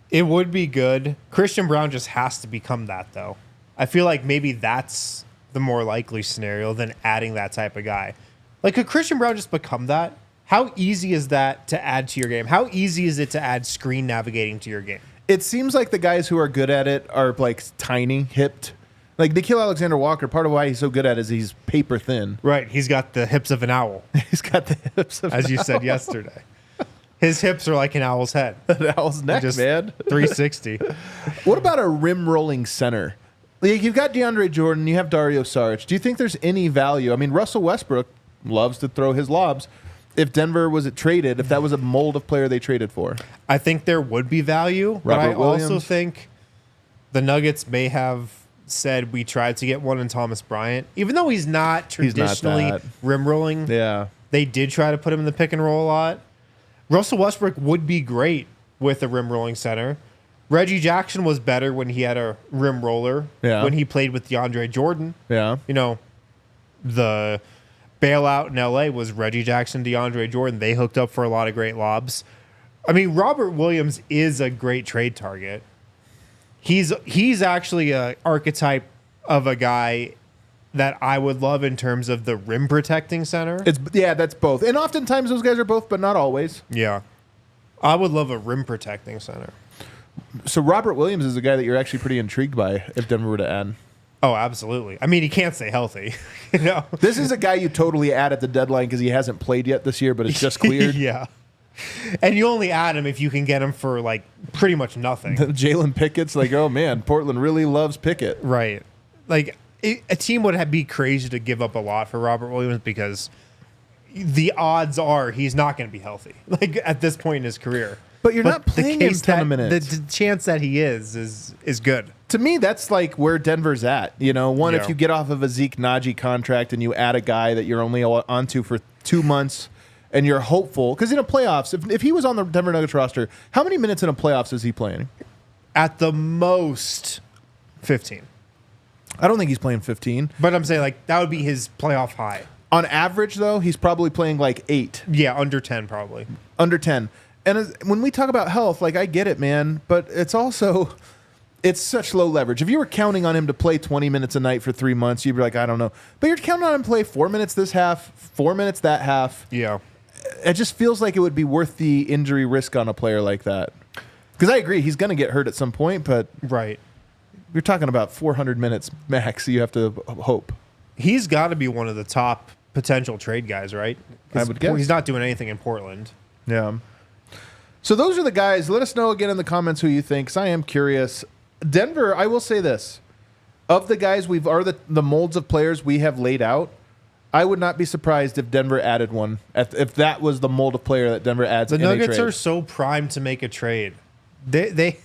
It would be good. Christian Braun just has to become that, though. I feel like maybe that's the more likely scenario than adding that type of guy. Could Christian Braun just become that? How easy is that to add to your game? How easy is it to add screen navigating to your game? It seems like the guys who are good at it are tiny, hipped. Nickeil Alexander-Walker, part of why he's so good at it is he's paper thin. Right. He's got the hips of an owl. He's got the hips of an owl. As you said yesterday. His hips are like an owl's head. An owl's neck, just man. 360. What about a rim-rolling center? You've got DeAndre Jordan. You have Dario Saric. Do you think there's any value? I mean, Russell Westbrook loves to throw his lobs. If Denver was traded, if that was a mold of player they traded for. I think there would be value. But I also think the Nuggets may have said we tried to get one in Thomas Bryant. Even though he's not traditionally rim rolling, they did try to put him in the pick and roll a lot. Russell Westbrook would be great with a rim rolling center. Reggie Jackson was better when he had a rim roller, when he played with DeAndre Jordan. Yeah. The bailout in LA was Reggie Jackson, DeAndre Jordan. They hooked up for a lot of great lobs. I mean, Robert Williams is a great trade target. He's actually an archetype of a guy that I would love in terms of the rim protecting center. That's both. And oftentimes those guys are both, but not always. Yeah. I would love a rim protecting center. So Robert Williams is a guy that you're actually pretty intrigued by if Denver were to add. Oh, absolutely. I mean, he can't stay healthy. You know, This is a guy you totally add at the deadline because he hasn't played yet this year, but it's just cleared. yeah. And you only add him if you can get him for like pretty much nothing. Jalen Pickett's like, oh man, Portland really loves Pickett. Right. Like a team would be crazy to give up a lot for Robert Williams because the odds are he's not going to be healthy. Like at this point in his career. But you're not playing him 10 minutes. The chance that he is good. To me, that's like where Denver's at. You know, Yeah. if you get off of a Zeke Naji contract and you add a guy that you're only onto for 2 months and you're hopeful, because in a playoffs, if he was on the Denver Nuggets roster, how many minutes in a playoffs is he playing? At the most 15. I don't think he's playing 15. But I'm saying like that would be his playoff high. On average, though, he's probably playing like 8. Yeah, under 10 probably. Under 10. And when we talk about health, like I get it, man, but it's also it's such low leverage. If you were counting on him to play 20 minutes a night for 3 months, you'd be like, I don't know. But you're counting on him to play 4 minutes this half, 4 minutes that half. Yeah. It just feels like it would be worth the injury risk on a player like that. Because I agree, he's going to get hurt at some point, but Right. you're talking about 400 minutes max. You have to hope. He's got to be one of the top potential trade guys, right? I would guess. He's not doing anything in Portland. Yeah. So those are the guys. Let us know again in the comments who you think, because I am curious. Denver, I will say this. Of the guys the molds of players we have laid out, I would not be surprised if Denver added one. If that was the mold of player that Denver adds The in a Nuggets trade. are so primed to make a trade. They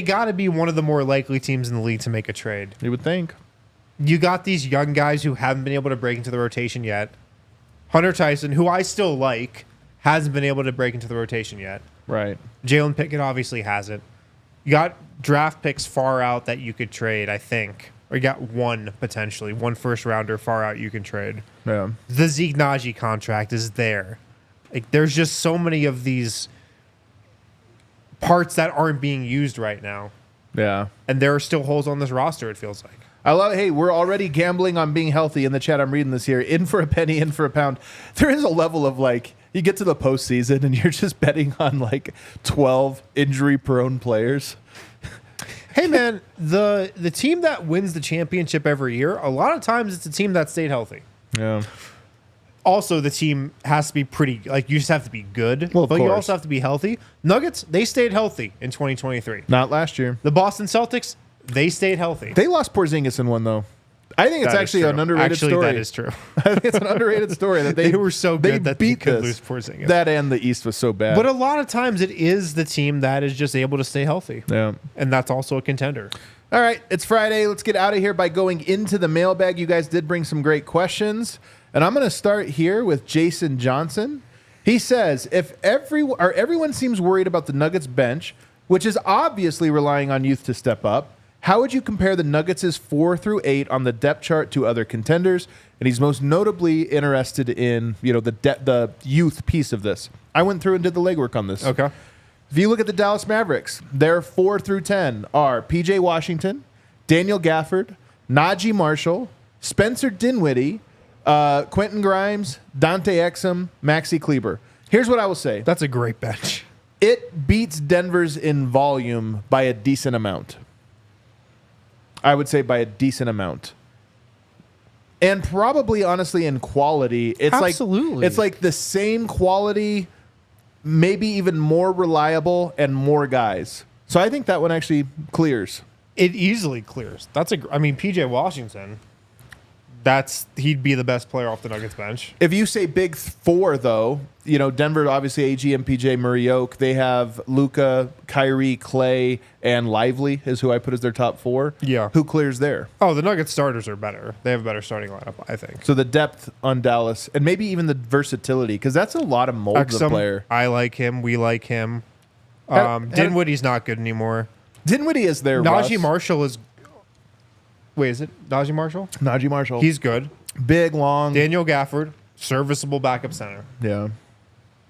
got to be one of the more likely teams in the league to make a trade. You would think. You got these young guys who haven't been able to break into the rotation yet. Hunter Tyson, who I still like, hasn't been able to break into the rotation yet. Right. Jalen Pickett obviously hasn't. You got draft picks far out that you could trade, I think. Or you got one first rounder far out you can trade. Yeah. The Zeke Naji contract is there. Like there's just so many of these parts that aren't being used right now. Yeah. And there are still holes on this roster, it feels like. I love. Hey, we're already gambling on being healthy in the chat. I'm reading this here. In for a penny, in for a pound. There is a level of like you get to the postseason and you're just betting on like 12 injury-prone players. Hey man, the team that wins the championship every year, a lot of times it's a team that stayed healthy. Yeah. Also, the team has to be pretty, like you just have to be good, Well, of but you course. also have to be healthy. Nuggets, they stayed healthy in 2023. Not last year. The Boston Celtics, they stayed healthy. They lost Porzingis in one though. I think it's That is actually true. an underrated story. That is true. I think it's an underrated story that they were so good that they beat could this. lose Porzingis. That and the East was so bad. But a lot of times it is the team that is just able to stay healthy. Yeah. And that's also a contender. All right, it's Friday. Let's get out of here by going into the mailbag. You guys did bring some great questions. And I'm going to start here with Jason Johnson. He says, everyone seems worried about the Nuggets bench, which is obviously relying on youth to step up. How would you compare the Nuggets' 4 through 8 on the depth chart to other contenders? And he's most notably interested in, the youth piece of this. I went through and did the legwork on this. Okay. If you look at the Dallas Mavericks, their 4 through 10 are PJ Washington, Daniel Gafford, Najee Marshall, Spencer Dinwiddie, Quentin Grimes, Dante Exum, Maxi Kleber. Here's what I will say. That's a great bench. It beats Denver's in volume by a decent amount. I would say by a decent amount. And probably, honestly, in quality, it's Absolutely. it's like the same quality, maybe even more reliable and more guys. So I think that one actually clears. It easily clears. PJ Washington, he'd be the best player off the Nuggets bench. If you say big 4, though, Denver, obviously AG, MPJ, Murray, Oak. They have Luka, Kyrie, Clay, and Lively is who I put as their top 4. Yeah. Who clears there? Oh, the Nuggets starters are better. They have a better starting lineup, I think. So the depth on Dallas, and maybe even the versatility, because that's a lot of molds of player. I like him. We like him. And- Dinwiddie's not good anymore. Dinwiddie is there. Najee Marshall is... Wait, is it Najee Marshall? Najee Marshall. He's good. big, long. Daniel Gafford, serviceable backup center. Yeah.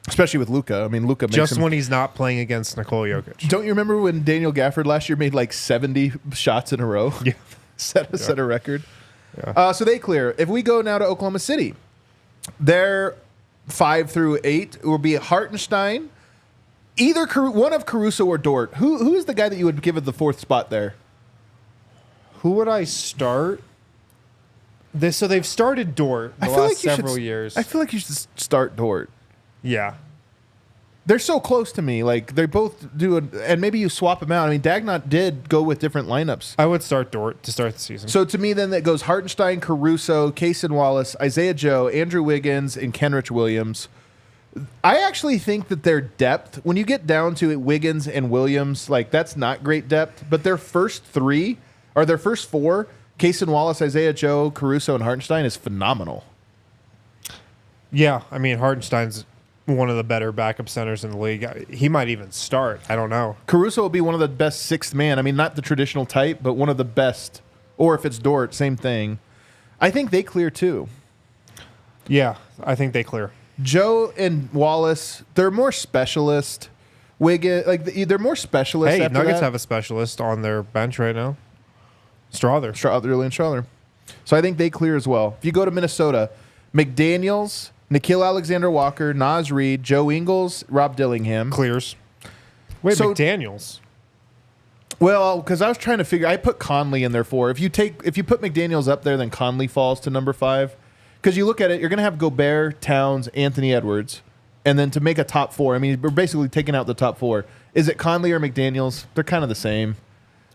Especially with Luka. I mean, Luka makes Just him, when he's not playing against Nikola Jokic. Don't you remember when Daniel Gafford last year made like 70 shots in a row? Yeah. set a record. Yeah. So they clear. If we go now to Oklahoma City, their 5 through 8 will be Hartenstein, Either one of Caruso or Dort. Who is the guy that you would give it the fourth spot there? Who would I start? So they've started Dort the last several years. I feel like you should start Dort. Yeah. They're so close to me. Like they both do, and maybe you swap them out. I mean, Dagnott did go with different lineups. I would start Dort to start the season. So to me, then that goes Hartenstein, Caruso, Kaysen Wallace, Isaiah Joe, Andrew Wiggins, and Kenrich Williams. I actually think that their depth, when you get down to it, Wiggins and Williams, like that's not great depth. But their first three or their first four, Kaysen Wallace, Isaiah Joe, Caruso, and Hartenstein, is phenomenal. Yeah, I mean Hartenstein's one of the better backup centers in the league. He might even start. I don't know. Caruso will be one of the best sixth man. I mean, not the traditional type, but one of the best. Or if it's Dort, same thing. I think they clear too. Yeah, I think they clear. Joe and Wallace, they're more specialist. Wiggins, like they're more specialist. Hey, after Nuggets that. have a specialist on their bench right now. Strother. Julian Strother. So I think they clear as well. If you go to Minnesota, McDaniels, Nikhil Alexander-Walker, Naz Reid, Joe Ingles, Rob Dillingham. Clears. Wait, So- McDaniels. Well, because I was trying to figure, I put Conley in there for. If you put McDaniels up there, then Conley falls to number 5. Because you look at it, you're going to have Gobert, Towns, Anthony Edwards, and then to make a top 4. I mean, we're basically taking out the top 4. Is it Conley or McDaniels? They're kind of the same.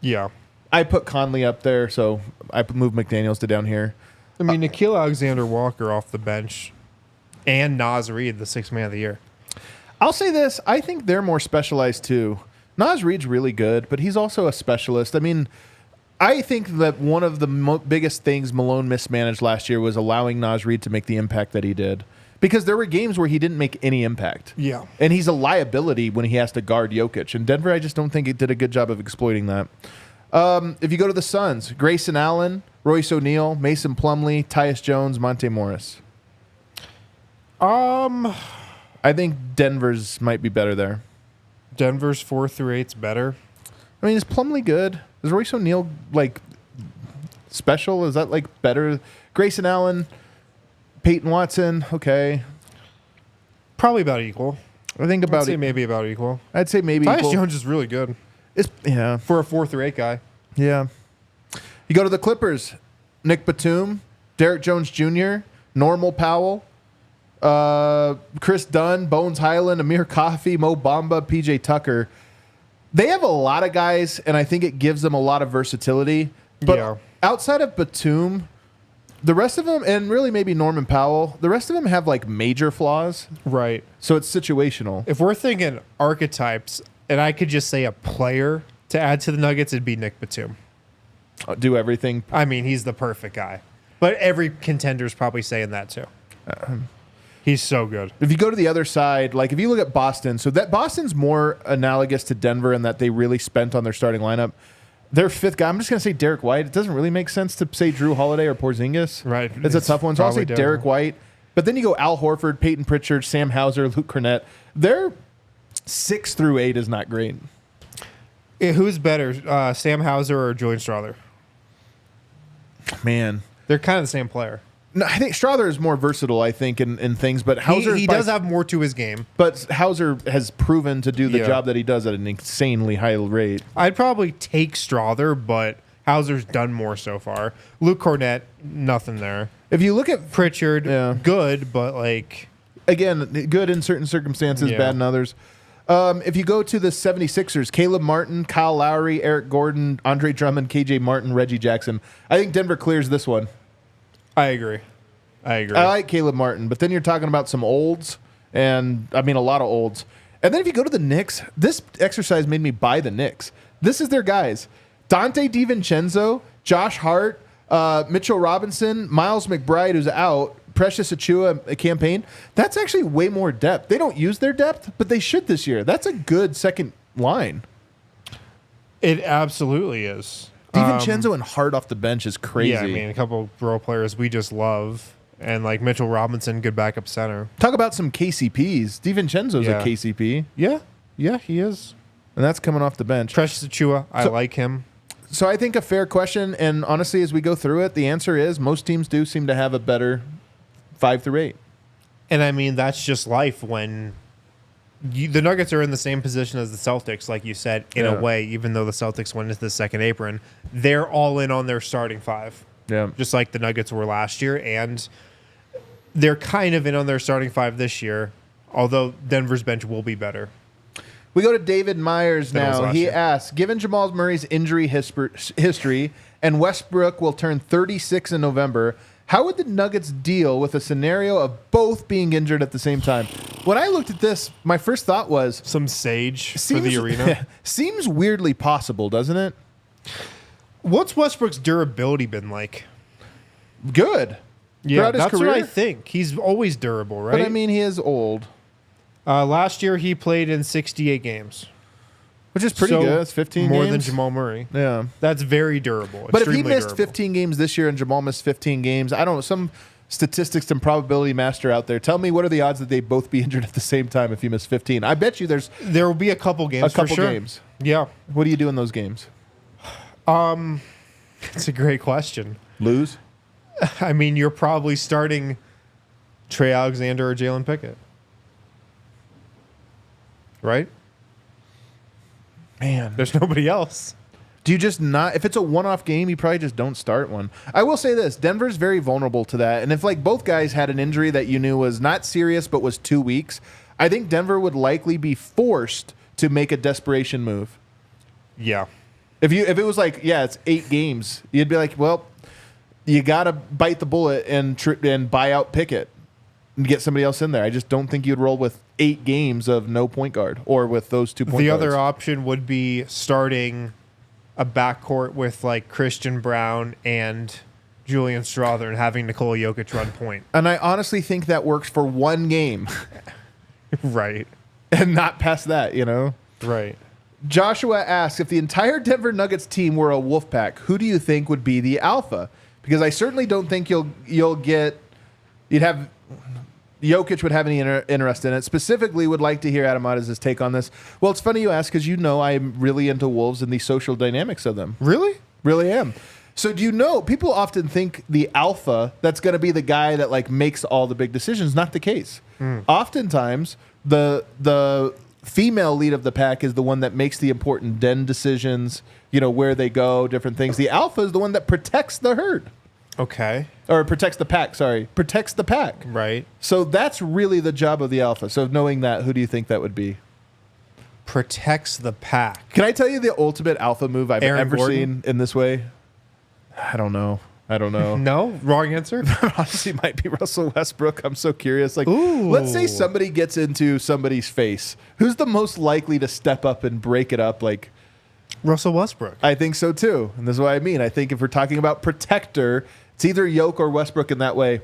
Yeah. I put Conley up there, so I moved McDaniels to down here. I mean, Nikhil Alexander-Walker off the bench and Naz Reid, the sixth man of the year. I'll say this. I think they're more specialized too. Naz Reid's really good, but he's also a specialist. I mean, I think that one of the biggest things Malone mismanaged last year was allowing Naz Reid to make the impact that he did. Because there were games where he didn't make any impact. Yeah. And he's a liability when he has to guard Jokic. And Denver, I just don't think it did a good job of exploiting that. If you go to the Suns, Grayson Allen, Royce O'Neal, Mason Plumlee, Tyus Jones, Monte Morris. I think Denver's might be better there. Denver's 4 through 8's better. I mean, is Plumlee good? Is Royce O'Neal like special? Is that like better? Grayson Allen, Peyton Watson, okay. Probably about equal. I think I'd about say it. maybe about equal. I'd say maybe Tyus equal. Jones is really good Yeah, for a 4 through 8 guy. yeah. You go to the Clippers, Nick Batum, Derek Jones Jr., Normal Powell, Chris Dunn, Bones Highland, Amir Coffey, Mo Bamba, PJ Tucker. They have a lot of guys, and I think it gives them a lot of versatility. But Yeah. outside of Batum, the rest of them, and really maybe Norman Powell, the rest of them have like major flaws. Right. So it's situational. If we're thinking archetypes, and I could just say a player to add to the Nuggets, it'd be Nick Batum. Do everything. I mean, he's the perfect guy. But every contender's probably saying that too. He's so good. If you go to the other side, like if you look at Boston, so that Boston's more analogous to Denver in that they really spent on their starting lineup. Their fifth guy, I'm just going to say Derek White. It doesn't really make sense to say Drew Holiday or Porzingis. Right. It's a tough one. So I'll say probably Derek White. But then you go Al Horford, Peyton Pritchard, Sam Hauser, Luke Cornett. Their 6 through 8 is not great. Who's better, Sam Hauser or Julian Strother? Man. They're kind of the same player. No, I think Strother is more versatile, I think, in things. But Hauser He does have more to his game. But Hauser has proven to do the Yeah. job that he does at an insanely high rate. I'd probably take Strother, but Hauser's done more so far. Luke Cornett, nothing there. If you look at Pritchard, Yeah. good, but like... again, good in certain circumstances, Yeah. bad in others. If you go to the 76ers, Caleb Martin, Kyle Lowry, Eric Gordon, Andre Drummond, KJ Martin, Reggie Jackson. I think Denver clears this one. I agree. I like Caleb Martin, but then you're talking about some olds, and I mean a lot of olds. And then if you go to the Knicks, this exercise made me buy the Knicks. This is their guys. Dante DiVincenzo, Josh Hart, Mitchell Robinson, Miles McBride, who's out, Precious Achua, a campaign. That's actually way more depth. They don't use their depth, but they should this year. That's a good second line. It absolutely is. DiVincenzo and Hart off the bench is crazy. Yeah, I mean, a couple role players we just love. And like Mitchell Robinson, good backup center. Talk about some KCPs. DiVincenzo's Yeah. a KCP, Yeah, he is. and that's coming off the bench. Precious Achua, I So- like him. So I think a fair question, and honestly, as we go through it, the answer is most teams do seem to have a better 5 through 8. And I mean, that's just life when the Nuggets are in the same position as the Celtics, like you said, in a way, even though the Celtics went into the second apron. They're all in on their starting five. Yeah. Just like the Nuggets were last year. And they're kind of in on their starting five this year, although Denver's bench will be better. We go to David Myers That was now. last He year. asks, given Jamal Murray's injury history and Westbrook will turn 36 in November, how would the Nuggets deal with a scenario of both being injured at the same time? When I looked at this, my first thought was, Some sage for the arena. seems weirdly possible, doesn't it? What's Westbrook's durability been like? Good. Yeah, Throughout his that's career? what I think. He's always durable, right? But I mean, he is old, last year he played in 68 games. which is pretty So, good. It's 15 more games. than Jamal Murray. Yeah. That's very durable. But if he extremely missed durable. 15 games this year and Jamal missed 15 games, I don't know, some statistics and probability master out there, tell me what are the odds that they both be injured at the same time if you miss 15? I bet you there's there will be a couple games. a couple for sure. games. Yeah, What do you do in those games? it's a great question. Lose? I mean, you're probably starting Trey Alexander or Jalen Pickett, right? Man. There's nobody else. Do you just not, if it's a one-off game, you probably just don't start one. I will say this, Denver's very vulnerable to that. And if like both guys had an injury that you knew was not serious but was 2 weeks, I think Denver would likely be forced to make a desperation move. Yeah. If it was like, yeah, it's 8 games, you'd be like, well, you got to bite the bullet and buy out Pickett and get somebody else in there. I just don't think you'd roll with 8 games of no point guard or with those 2 point The guards. other option would be starting a backcourt with like Christian Brown and Julian Strawther and having Nikola Jokic run point. And I honestly think that works for one game Right. and not past that, you know? Right. Joshua asks, if the entire Denver Nuggets team were a wolf pack, who do you think would be the alpha? Because I certainly don't think you'd have Jokic would have any interest in it. Specifically, would like to hear Adam Adams' take on this. Well, it's funny you ask because you know I'm really into wolves and the social dynamics of them. Really? Really am. So do you know, people often think the alpha, that's going to be the guy that like makes all the big decisions. Not the case. Oftentimes, the female lead of the pack is the one that makes the important den decisions, you know, where they go, different things. The alpha is the one that protects the herd. Okay. Or protects the pack, sorry. Protects the pack. Right. So that's really the job of the alpha. So knowing that, who do you think that would be? Protects the pack. Can I tell you the ultimate alpha move I've Aaron ever Gordon? seen in this way? I don't know. No? Wrong answer? Honestly, might be Russell Westbrook. I'm so curious. Like, Ooh. let's say somebody gets into somebody's face. Who's the most likely to step up and break it up? Like, Russell Westbrook. I think so too. And this is what I mean. I think if we're talking about protector, it's either Yoke or Westbrook in that way.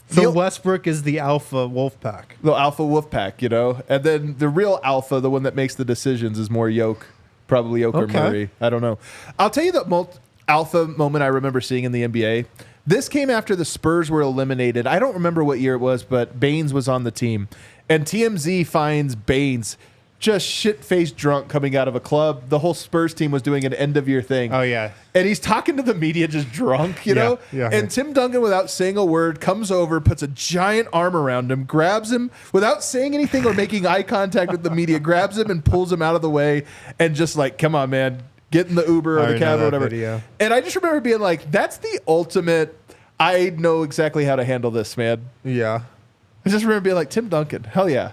So Westbrook is the alpha wolf pack. The alpha wolf pack, you know? And then the real alpha, the one that makes the decisions, is more Yoke. Probably Yoke or Okay. Murray. I don't know. I'll tell you the alpha moment I remember seeing in the NBA. This came after the Spurs were eliminated. I don't remember what year it was, but Baines was on the team. And TMZ finds Baines just shit-faced drunk coming out of a club. The whole Spurs team was doing an end-of-year thing. Oh, yeah. And he's talking to the media just drunk, you know? Yeah. And Tim Duncan, without saying a word, comes over, puts a giant arm around him, grabs him without saying anything or making eye contact with the media, grabs him and pulls him out of the way and just like, come on, man, get in the Uber or I the cab know or that whatever. video. And I just remember being like, that's the ultimate, I know exactly how to handle this, man. Yeah. I just remember being like, Tim Duncan, hell yeah.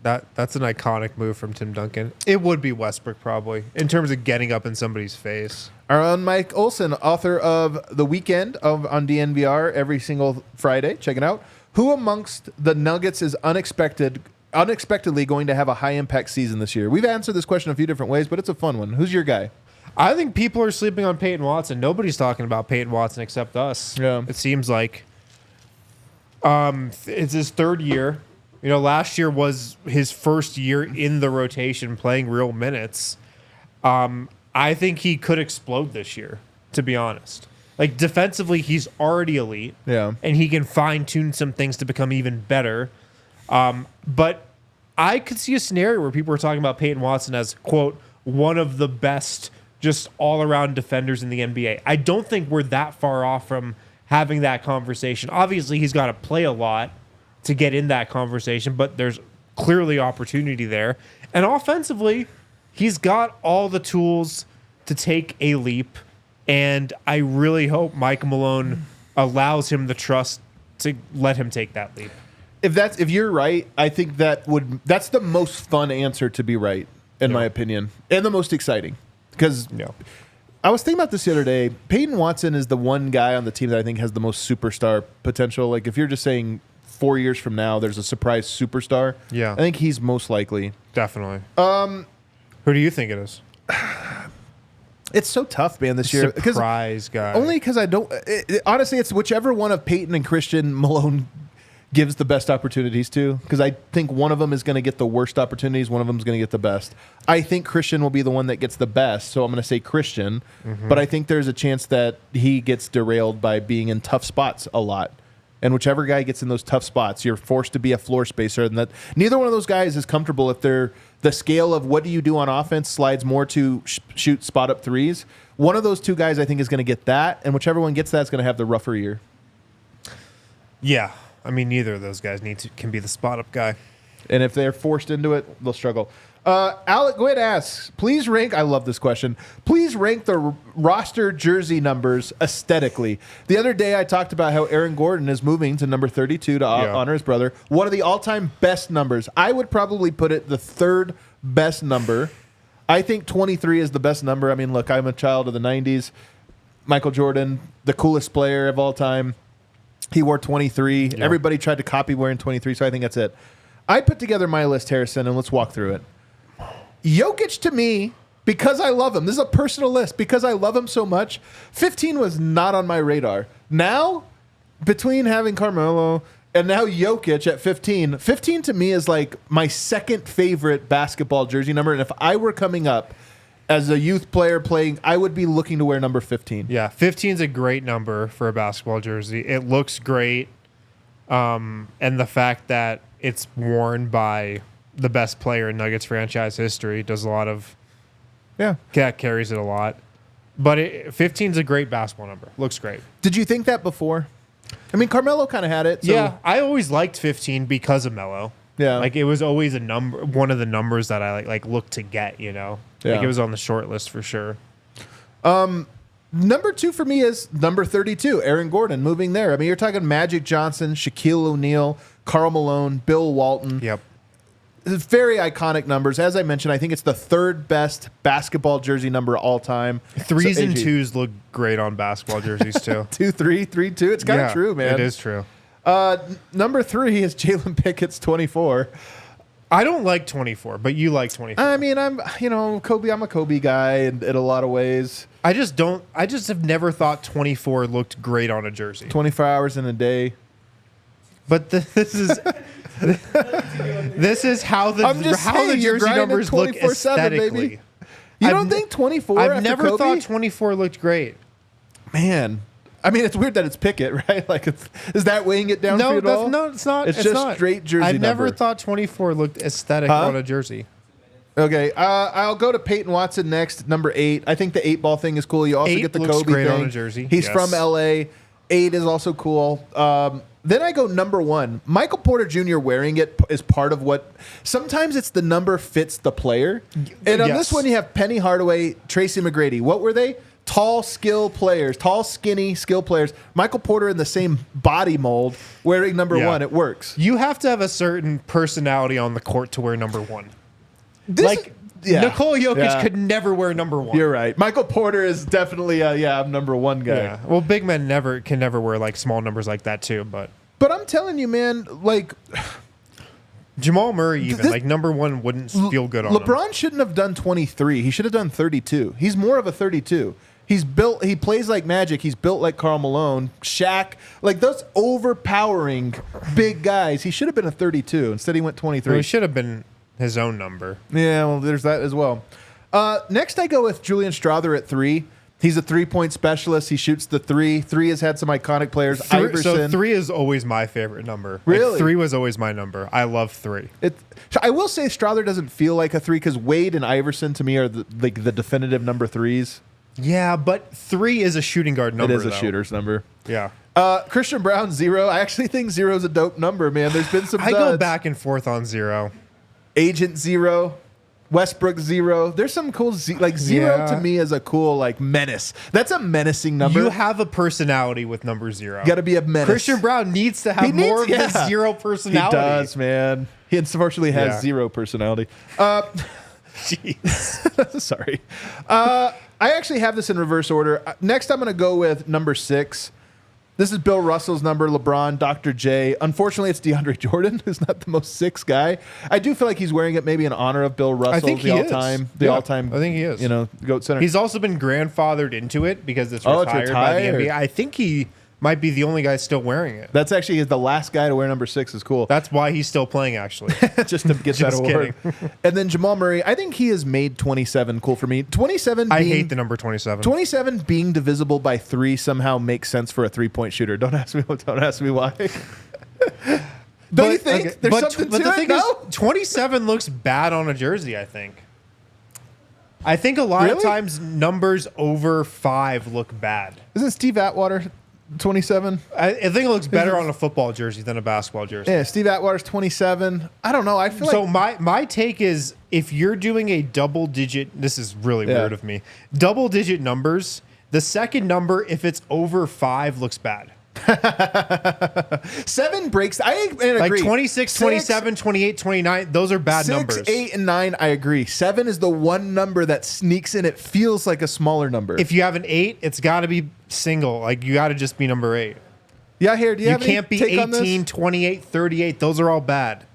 That's an iconic move from Tim Duncan. It would be Westbrook probably in terms of getting up in somebody's face. Our own Mike Olson, author of The Weekend on DNVR every single Friday. Check it out. Who amongst the Nuggets is unexpectedly going to have a high impact season this year? We've answered this question a few different ways, but it's a fun one. Who's your guy? I think people are sleeping on Peyton Watson. Nobody's talking about Peyton Watson except us. Yeah. It seems like it's his third year. You know, last year was his first year in the rotation playing real minutes. I think he could explode this year, to be honest. Like, defensively, he's already elite. Yeah. And he can fine-tune some things to become even better. But I could see a scenario where people are talking about Peyton Watson as, quote, one of the best just all-around defenders in the NBA. I don't think we're that far off from having that conversation. Obviously, he's got to play a lot to get in that conversation, but there's clearly opportunity there. And offensively, he's got all the tools to take a leap. And I really hope Mike Malone allows him the trust to let him take that leap. If you're right, I think that's the most fun answer to be right, in my opinion, and the most exciting. Because I was thinking about this the other day. Peyton Watson is the one guy on the team that I think has the most superstar potential. Like, if you're just saying 4 years from now, there's a surprise superstar. Yeah. I think he's most likely. Definitely. Who do you think it is? It's so tough, man, this year. Surprise guy. Only because I don't. Honestly, it's whichever one of Peyton and Christian Malone gives the best opportunities to. Because I think one of them is going to get the worst opportunities. One of them is going to get the best. I think Christian will be the one that gets the best. So I'm going to say Christian. But I think there's a chance that he gets derailed by being in tough spots a lot. And whichever guy gets in those tough spots, you're forced to be a floor spacer. And that neither one of those guys is comfortable if they're the scale of what do you do on offense slides more to shoot spot up threes. One of those two guys, I think, is going to get that. And whichever one gets that is going to have the rougher year. Yeah. I mean, neither of those guys can be the spot up guy. And if they're forced into it, they'll struggle. Alec Gwynn asks, please rank, I love this question, please rank the roster jersey numbers aesthetically. The other day I talked about how Aaron Gordon is moving to number 32 to honor his brother. One of the all-time best numbers. I would probably put it the third best number. I think 23 is the best number. I mean, look, I'm a child of the 90s. Michael Jordan, the coolest player of all time. He wore 23. Yeah. Everybody tried to copy wearing 23, so I think that's it. I put together my list, Harrison, and let's walk through it. Jokic, to me, because I love him, this is a personal list, because I love him so much, 15 was not on my radar. Now, between having Carmelo and now Jokic at 15, 15 to me is like my second favorite basketball jersey number. And if I were coming up as a youth player playing, I would be looking to wear number 15. Yeah, 15 is a great number for a basketball jersey. It looks great. And the fact that it's worn by the best player in Nuggets franchise history does a lot of... Yeah. Carries it a lot. But 15 is a great basketball number. Looks great. Did you think that before? I mean, Carmelo kind of had it. So. Yeah, I always liked 15 because of Melo. Yeah. Like, it was always one of the numbers that I like looked to get, you know? Yeah. Like, it was on the short list for sure. Number 2 for me is number 32, Aaron Gordon, moving there. I mean, you're talking Magic Johnson, Shaquille O'Neal, Karl Malone, Bill Walton. Yep. Very iconic numbers. As I mentioned, I think it's the third best basketball jersey number all time. Threes So, and AG. twos look great on basketball jerseys, too. 2-3, 3-2. It's kind of true, man. It is true. Number 3 is Jalen Pickett's 24. I don't like 24, but you like 24. I mean, Kobe. I'm a Kobe guy in a lot of ways. I just have never thought 24 looked great on a jersey. 24 hours in a day. But this is this is how the you're jersey grinding numbers look 24/7, aesthetically. baby. You don't think 24 I've after never Kobe? thought 24 looked great. Man, I mean, it's weird that it's Pickett, right? Like, is that weighing it down for you at all? No, it's not. It's just not. straight jersey I've never number. thought 24 looked aesthetic on a jersey. Okay, I'll go to Peyton Watson next, number 8. I think the 8-ball thing is cool. You also 8 get the looks Kobe great thing. on a jersey. He's Yes. from L.A. 8 is also cool. Then I go number 1. Michael Porter Jr. wearing it is part of what... Sometimes it's the number fits the player. And on Yes. this one, you have Penny Hardaway, Tracy McGrady. What were they? Tall, skinny skill players. Michael Porter in the same body mold wearing number 1. It works. You have to have a certain personality on the court to wear number 1. This- yeah. Nikola Jokic Yeah. could never wear number 1. You're right. Michael Porter is definitely, I'm number 1 guy. Yeah. Well, big men can never wear like small numbers like that too. But I'm telling you, man, like... Jamal Murray, even This- like number 1, wouldn't feel good on him. LeBron shouldn't have done 23. He should have done 32. He's more of a 32. He plays like Magic. He's built like Karl Malone, Shaq, like those overpowering big guys. He should have been a 32. Instead, he went 23. Well, he should have been his own number. Yeah, well, there's that as well. Next, I go with Julian Strawther at 3. He's a 3-point specialist. He shoots the 3. 3 has had some iconic players. Iverson. So 3 is always my favorite number. Really? Like, 3 was always my number. I love 3. I will say Strawther doesn't feel like a 3 because Wade and Iverson to me are the definitive number 3s. Yeah, but 3 is a shooting guard number. It is a though. shooter's number. Yeah. Christian Brown 0. I actually think 0 is a dope number, man. There's been some. I go back and forth on 0. Agent 0. Westbrook 0. There's some cool like 0 Yeah. to me is a cool like menace. That's a menacing number. You have a personality with number 0. Got to be a menace. Christian Brown needs to have more of the 0 He personality. does, man. He unfortunately has Yeah. 0 personality. Jeez. Sorry. I actually have this in reverse order. Next, I'm going to go with number 6. This is Bill Russell's number, LeBron, Dr. J. Unfortunately, it's DeAndre Jordan, who's not the most 6 guy. I do feel like he's wearing it maybe in honor of Bill Russell, I think the he all-time, is. Yeah, I think he is. GOAT center. He's also been grandfathered into it because it's Oh, it's retired by the retired. NBA. I think he might be the only guy still wearing it. That's actually the last guy to wear number 6 is cool. That's why he's still playing, actually. Just to get that Just award. And then Jamal Murray, I think he has made 27 cool for me. 27 I being, hate the number 27. 27 being divisible by 3 somehow makes sense for a 3-point shooter. Don't ask me why. Don't you think? Okay, There's something but to the it, thing no? is, 27 looks bad on a jersey, I think. I think a lot of Really? times numbers over 5 look bad. Isn't Steve Atwater 27? I think it looks better on a football jersey than a basketball jersey. Yeah, Steve Atwater's 27. I don't know. I feel So like my take is if you're doing a double digit, this is really Yeah. weird of me. Double digit numbers, the second number, if it's over 5, looks bad. 7 breaks. I agree. Like 26, 6, 27, 28, 29, those are bad 6, numbers. 8, and 9, I agree. 7 is the one number that sneaks in. It feels like a smaller number. If you have an 8, it's got to be single. Like you got to just be number 8. yeah, here, do you, You have any can't be take on this? 18, 28, 38. Those are all bad.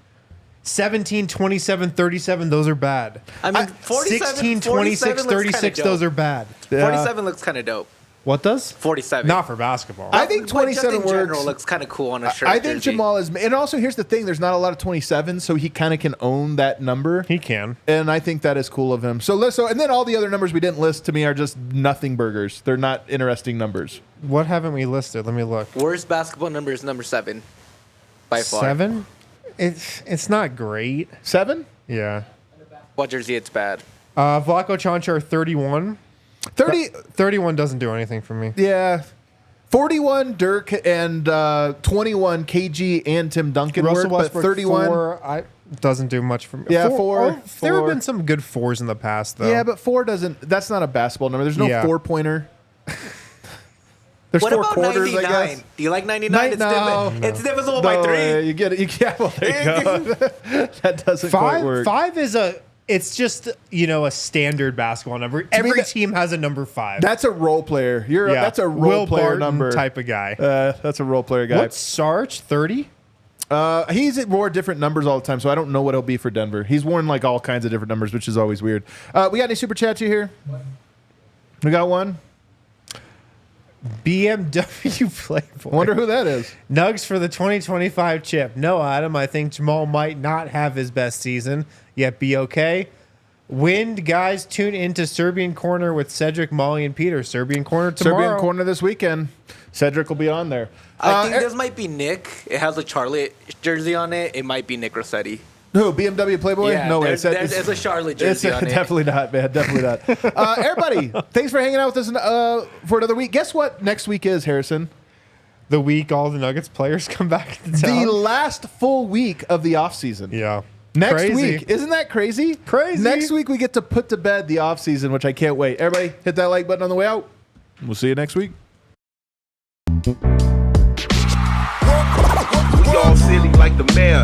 17, 27, 37, those are bad. I mean, 47, 16, 26, 47 looks 36, kinda those dope. are bad. Yeah. 47 looks kind of dope. What does? 47. Not for basketball. I think But 27 just in general works. looks kind of cool on a shirt. I think jersey. Jamal is, and also here's the thing: there's not a lot of 27, so he kind of can own that number, He can. and I think that is cool of him. So and then all the other numbers we didn't list to me are just nothing burgers. They're not interesting numbers. What haven't we listed? Let me look. Worst basketball number is number 7. By far. 7? It's not great. 7, Yeah. What jersey? It's bad. Vlaco Chanchar 31. 30, 31 doesn't do anything for me. yeah, 41 Dirk and 21 KG and Tim Duncan Russell work, Westbrook but 31. 4 doesn't do much for me. Yeah, four. There have Four. been some good 4s in the past, though. Yeah, but 4 doesn't. That's not a basketball number. There's no Yeah. 4-pointer. There's What 4 about quarters, 99? I guess. Do you like 99? No. It's divisible by No, 3. you get it. Yeah, well, there you go. That doesn't quite work. 5 is it's just, a standard basketball number. Every that- team has a number 5. That's a role player. That's a role Will player Barton number. type of guy. That's a role player guy. What's Sarge? 30? He's wore different numbers all the time, so I don't know what he'll be for Denver. He's worn like all kinds of different numbers, which is always weird. We got any super chats you here? We got one. BMW Playboy. Wonder who that is. Nugs for the 2025 chip. No, Adam, I think Jamal might not have his best season, yet be okay. Wind, guys, tune into Serbian Corner with Cedric, Molly, and Peter. Serbian Corner tomorrow. Serbian corner this weekend. Cedric will be on there. I think this might be Nick. It has a Charlotte jersey on it. It might be Nick Rossetti. Who? BMW Playboy? Yeah, no way. it's a Charlotte It's jersey on it. definitely not, man. Definitely not. Everybody, thanks for hanging out with us for another week. Guess what next week is, Harrison? The week all the Nuggets players come back to town. The last full week of the offseason. Yeah. Next Crazy. week. Isn't that crazy? Crazy. Next week we get to put to bed the offseason, which I can't wait. Everybody, hit that like button on the way out. We'll see you next week. We all silly like the mayor.